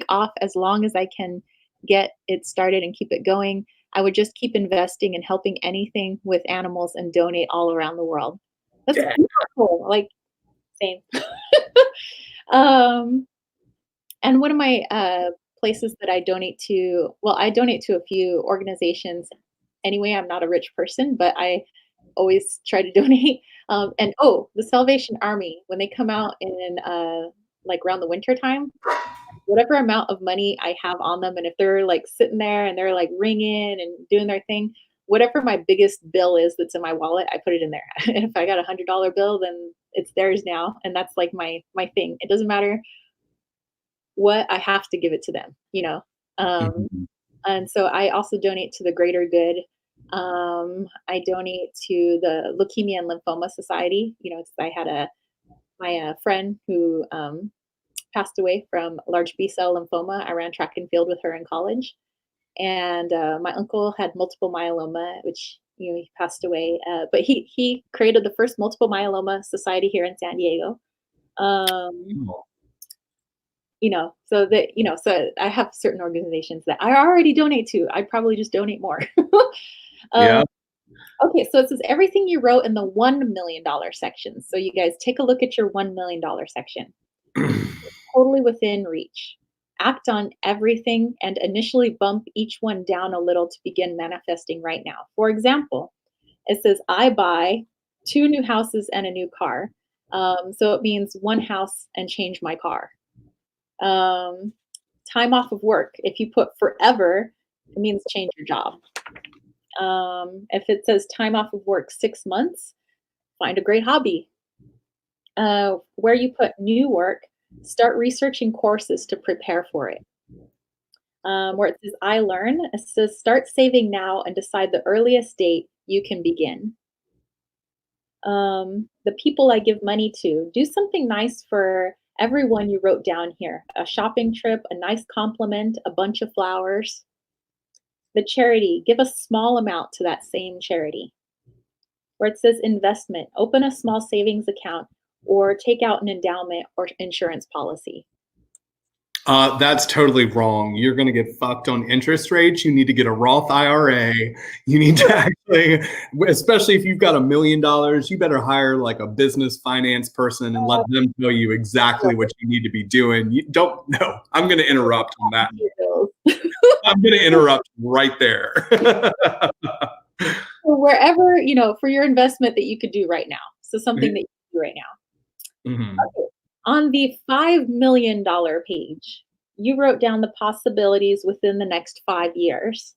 off as long as I can get it started and keep it going. I would just keep investing and helping anything with animals and donate all around the world." That's Yeah. beautiful. Like same. um, and one of my places that I donate to, well, I donate to a few organizations anyway. I'm not a rich person, but I always try to donate. And the Salvation Army, when they come out in like around the winter time, whatever amount of money I have on them, and if they're like sitting there and they're like ringing and doing their thing, whatever my biggest bill is that's in my wallet, I put it in there. And if I got $100 bill, then it's theirs now, and that's like my thing. It doesn't matter what, I have to give it to them, you know. Um, Mhm. and so I also donate to the greater good. I donate to the Leukemia and Lymphoma Society. You know, I had my friend who passed away from large B cell lymphoma. I ran track and field with her in college, and my uncle had multiple myeloma, which he passed away. But he created the first multiple myeloma society here in San Diego. Um, so that, so I have certain organizations that I already donate to. I'd probably just donate more. um, Yeah. okay, so it says everything you wrote in the $1 million section. So you guys take a look at your $1 million section. Totally within reach. Act on everything and initially bump each one down a little to begin manifesting right now. For example, it says, I buy 2 new houses and a new car. So it means 1 house and change my car. Um, Time off of work. If you put forever, it means change your job. If it says time off of work 6 months, find a great hobby. Where you put new work, start researching courses to prepare for it. Where it says I learn, it says start saving now and decide the earliest date you can begin. The people I give money to, do something nice for everyone you wrote down here. A shopping trip, a nice compliment, a bunch of flowers. The charity, give a small amount to that same charity. Where it says investment, open a small savings account or take out an endowment or insurance policy. That's totally wrong. You're going to get fucked on interest rates. You need to get a Roth IRA. You need to actually, especially if you've got $1 million, you better hire like a business finance person and let them tell you exactly what you need to be doing. You don't know. I'm going to interrupt on that. I'm going to interrupt right there. So wherever, for your investment that you could do right now. So something that you can do right now. Mhm. Okay. On the $5 million page, you wrote down the possibilities within the next 5 years.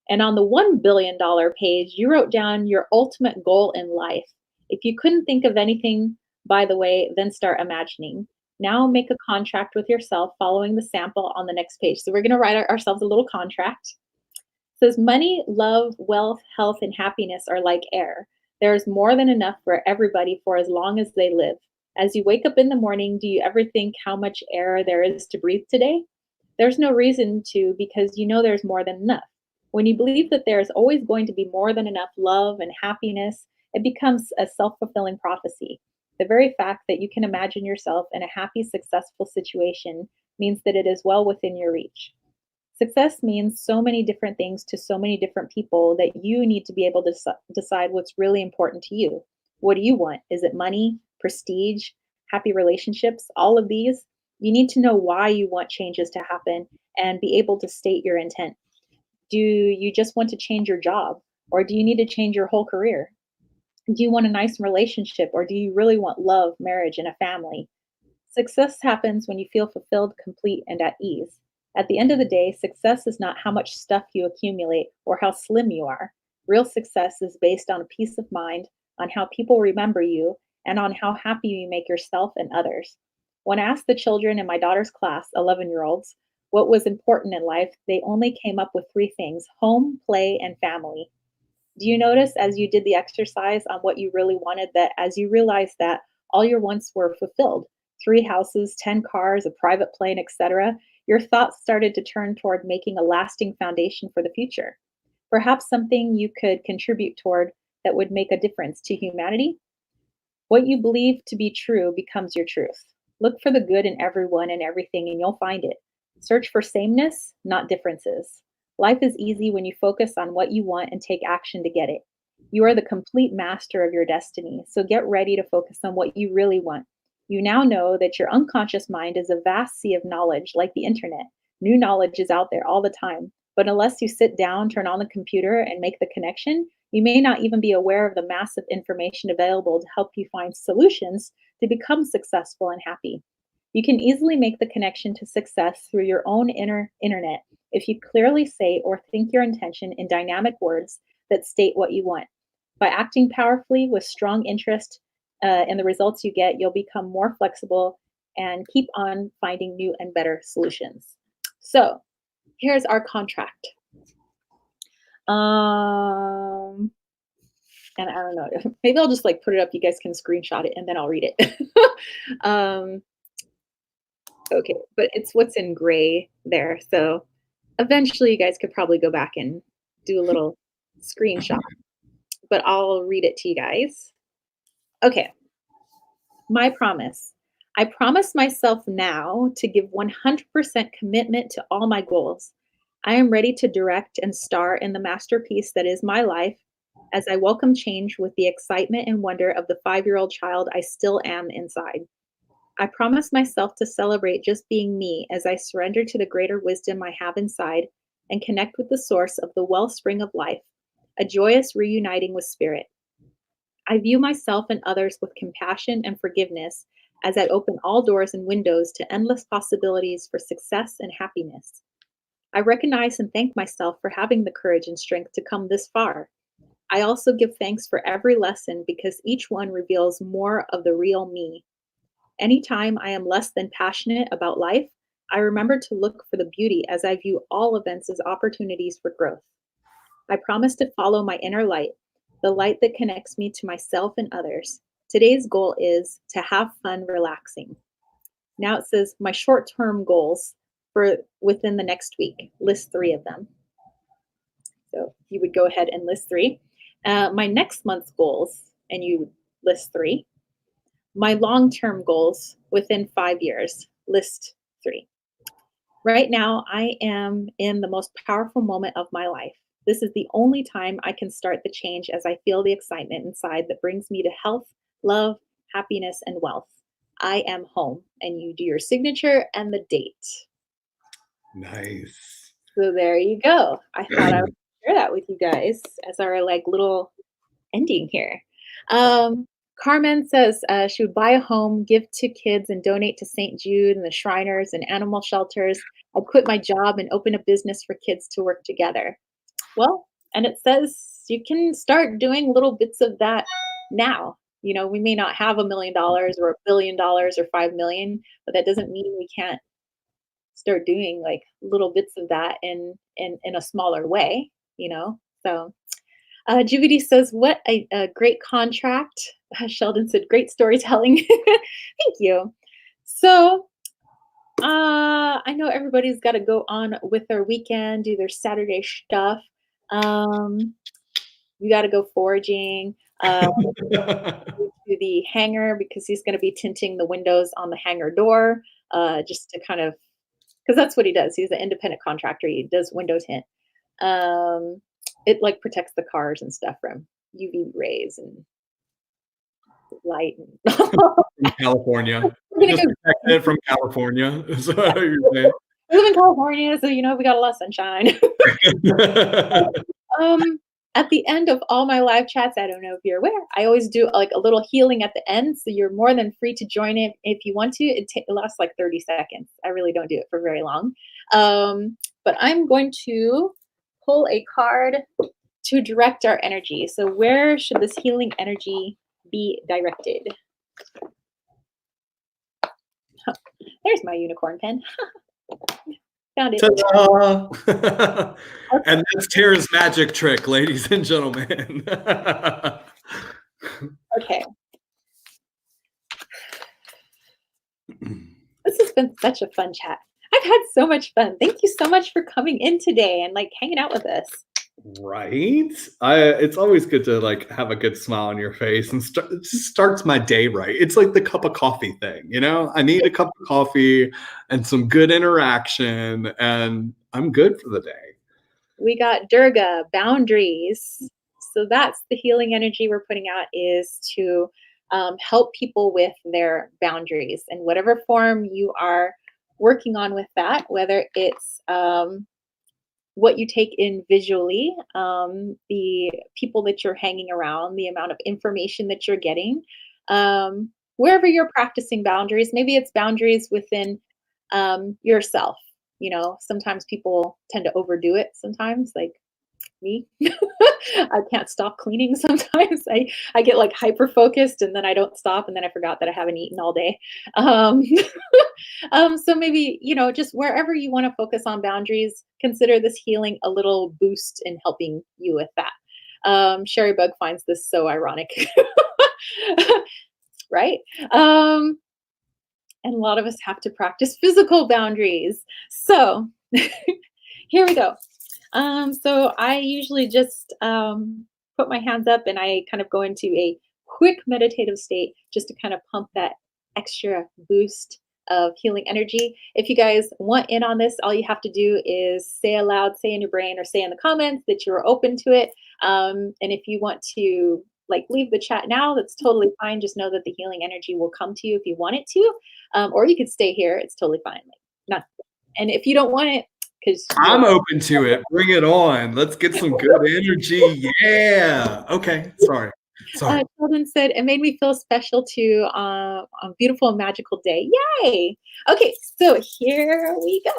And on the $1 billion page, you wrote down your ultimate goal in life. If you couldn't think of anything, by the way, then start imagining. Now make a contract with yourself following the sample on the next page. So we're going to write ourselves a little contract. It says money, love, wealth, health, and happiness are like air. There is more than enough for everybody for as long as they live. As you wake up in the morning, do you ever think how much air there is to breathe today? There's no reason to because you know there's more than enough. When you believe that there is always going to be more than enough love and happiness, it becomes a self fulfilling prophecy. The very fact that you can imagine yourself in a happy, successful situation means that it is well within your reach. Success means so many different things to so many different people that you need to be able to decide what's really important to you. What do you want? Is it money, prestige, happy relationships? All of these? You need to know why you want changes to happen and be able to state your intent. Do you just want to change your job? Or do you need to change your whole career? Do you want a nice relationship? Or do you really want love, marriage, and a family? Success happens when you feel fulfilled, complete, and at ease. At the end of the day, success is not how much stuff you accumulate or how slim you are. Real success is based on a peace of mind, on how people remember you, and on how happy you make yourself and others. When I asked the children in my daughter's class, 11-year-olds, what was important in life, they only came up with 3 things: home, play, and family. Do you notice as you did the exercise on what you really wanted that as you realized that all your wants were fulfilled? 3 houses, 10 cars, a private plane, etc. Your thoughts started to turn toward making a lasting foundation for the future. Perhaps something you could contribute toward that would make a difference to humanity. What you believe to be true becomes your truth. Look for the good in everyone and everything, and you'll find it. Search for sameness, not differences. Life is easy when you focus on what you want and take action to get it. You are the complete master of your destiny, so get ready to focus on what you really want. You now know that your unconscious mind is a vast sea of knowledge like the internet. New knowledge is out there all the time, but unless you sit down, turn on the computer, and make the connection, you may not even be aware of the massive information available to help you find solutions to become successful and happy. You can easily make the connection to success through your own inner internet if you clearly say or think your intention in dynamic words that state what you want. By acting powerfully with strong interest in the results you get, you'll become more flexible and keep on finding new and better solutions. So here's our contract. And I don't know, maybe I'll just like put it up. You guys can screenshot it and then I'll read it. Okay, but it's what's in gray there. So eventually you guys could probably go back and do a little screenshot, but I'll read it to you guys. Okay. My promise. I promise myself now to give 100% commitment to all my goals. I am ready to direct and star in the masterpiece that is my life as I welcome change with the excitement and wonder of the 5-year-old child I still am inside. I promise myself to celebrate just being me as I surrender to the greater wisdom I have inside and connect with the source of the wellspring of life, a joyous reuniting with spirit. I view myself and others with compassion and forgiveness as I open all doors and windows to endless possibilities for success and happiness. I recognize and thank myself for having the courage and strength to come this far. I also give thanks for every lesson because each one reveals more of the real me. Anytime I am less than passionate about life, I remember to look for the beauty as I view all events as opportunities for growth. I promise to follow my inner light, the light that connects me to myself and others. Today's goal is to have fun relaxing. Now it says my short-term goals for within the next week. List 3 of them. So you would go ahead and list 3. My next month's goals, and you list 3. My long-term goals within 5 years, list 3. Right now, I am in the most powerful moment of my life. This is the only time I can start the change as I feel the excitement inside that brings me to health, love, happiness, and wealth. I am home. And you do your signature and the date. Nice. So there you go. I thought I would share that with you guys as our like little ending here. Carmen says she would buy a home, give to kids, and donate to St. Jude and the Shriners and animal shelters. I'd quit my job and open a business for kids to work together. Well, and it says you can start doing little bits of that now. You know, we may not have $1 million or $1 billion or 5 million, but that doesn't mean we can't start doing like little bits of that in a smaller way, you know. So Juvity says, what a great contract. Sheldon said, great storytelling. Thank you. So I know everybody's got to go on with their weekend, do their Saturday stuff. You got to go foraging. To the hangar because he's going to be tinting the windows on the hangar door just to kind of, because that's what he does. He's an independent contractor. He does window tint. It like protects the cars and stuff from UV rays and light. And From California. We're gonna Just go. protecting it from California. Is what you're saying. We live in California, so you know we got a lot of sunshine. At the end of all my live chats, I don't know if you're aware, I always do like a little healing at the end. So you're more than free to join it if you want to. It lasts like 30 seconds. I really don't do it for very long. But I'm going to pull a card to direct our energy. So where should this healing energy be directed? There's my unicorn pen. Found it. Ta-da! And that's Tara's magic trick, ladies and gentlemen. Okay. This has been such a fun chat. I've had so much fun. Thank you so much for coming in today and like hanging out with us. Right? It's always good to like have a good smile on your face and it just starts my day right. It's like the cup of coffee thing, you know? I need a cup of coffee and some good interaction and I'm good for the day. We got Durga, boundaries. So that's the healing energy we're putting out is to help people with their boundaries in whatever form you are working on with that, whether it's what you take in visually, the people that you're hanging around, the amount of information that you're getting, wherever you're practicing boundaries. Maybe it's boundaries within yourself. You know, sometimes people tend to overdo it sometimes, like me. I can't stop cleaning sometimes. I get like hyper focused and then I don't stop and then I forgot that I haven't eaten all day. So maybe, you know, just wherever you want to focus on boundaries, consider this healing a little boost in helping you with that. Sherry Bug finds this so ironic. Right? And a lot of us have to practice physical boundaries. So here we go. So I usually just put my hands up and I kind of go into a quick meditative state just to kind of pump that extra boost of healing energy. If you guys want in on this, all you have to do is say aloud, say in your brain, or say in the comments that you're open to it. And if you want to like leave the chat now, that's totally fine. Just know that the healing energy will come to you if you want it to, or you could stay here. It's totally fine. Like not, and if you don't want it, because I'm open to it. Bring it on. Let's get some good energy. Yeah. Okay. Sorry. Sheldon said it made me feel special too on a beautiful and magical day. Yay! Okay, so here we go.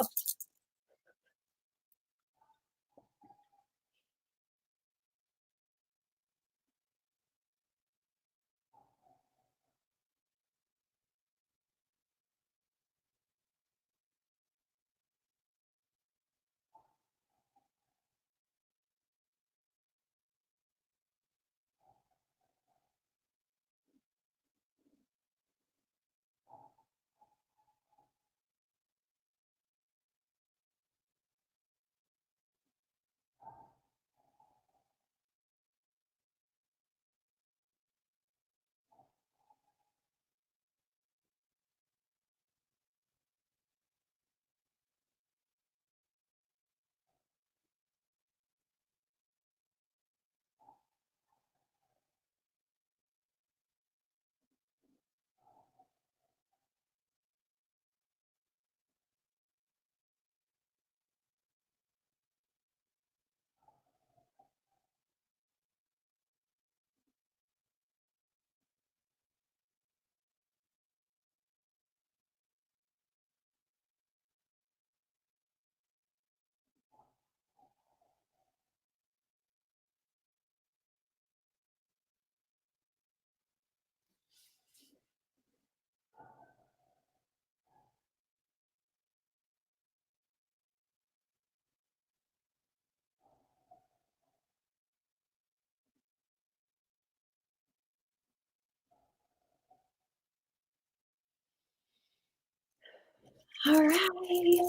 All right.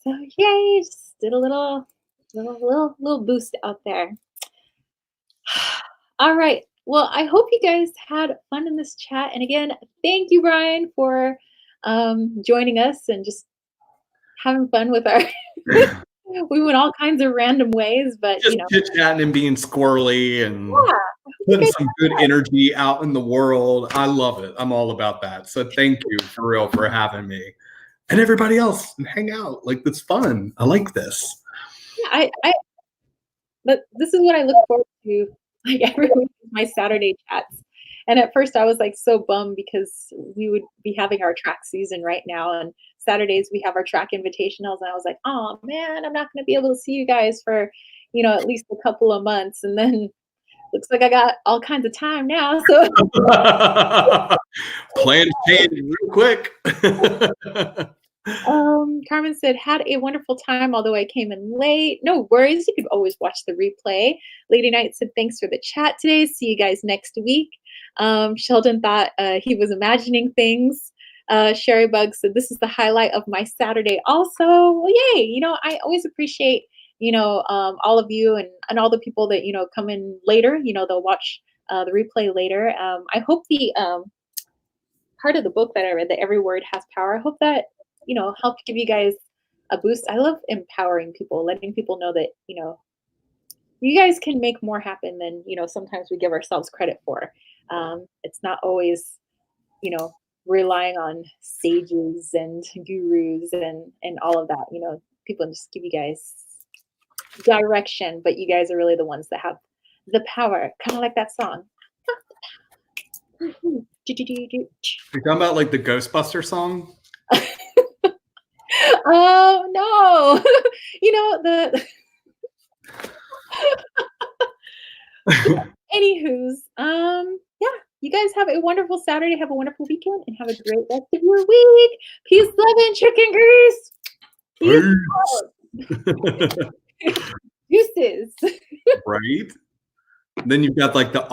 So yay, just did a little boost out there. All right. Well, I hope you guys had fun in this chat. And again, thank you, Brian, for joining us and just having fun with our we went all kinds of random ways, but Just chit-chatting and being squirrely and yeah, putting some good energy out in the world. I love it. I'm all about that. So thank you for real for having me. And everybody else, and hang out. Like, it's fun. I like this. yeah, but this is what I look forward to like every week is my Saturday chats. And at first I was like so bummed because we would be having our track season right now and Saturdays we have our track invitationals and I was like, oh man, I'm not gonna be able to see you guys for, at least a couple of months. And then looks like I got all kinds of time now. So Plan change real quick. Carmen said, had a wonderful time, although I came in late. No worries. You could always watch the replay. Lady Knight said, thanks for the chat today. See you guys next week. Sheldon thought he was imagining things. Sherry Bug said, this is the highlight of my Saturday also. Well, yay. I always appreciate, all of you and all the people that, come in later, they'll watch the replay later. I hope the part of the book that I read, that every word has power, I hope that, helped give you guys a boost. I love empowering people, letting people know that, you guys can make more happen than, sometimes we give ourselves credit for. It's not always, relying on sages and gurus and all of that. People just give you guys direction, but you guys are really the ones that have the power, kind of like that song. You're talking about like the Ghostbuster song? Oh no. Anywho's, yeah, you guys have a wonderful Saturday, have a wonderful weekend, and have a great rest of your week. Peace, love, and chicken grease. Peace out. Deuces. Right? Then you've got like the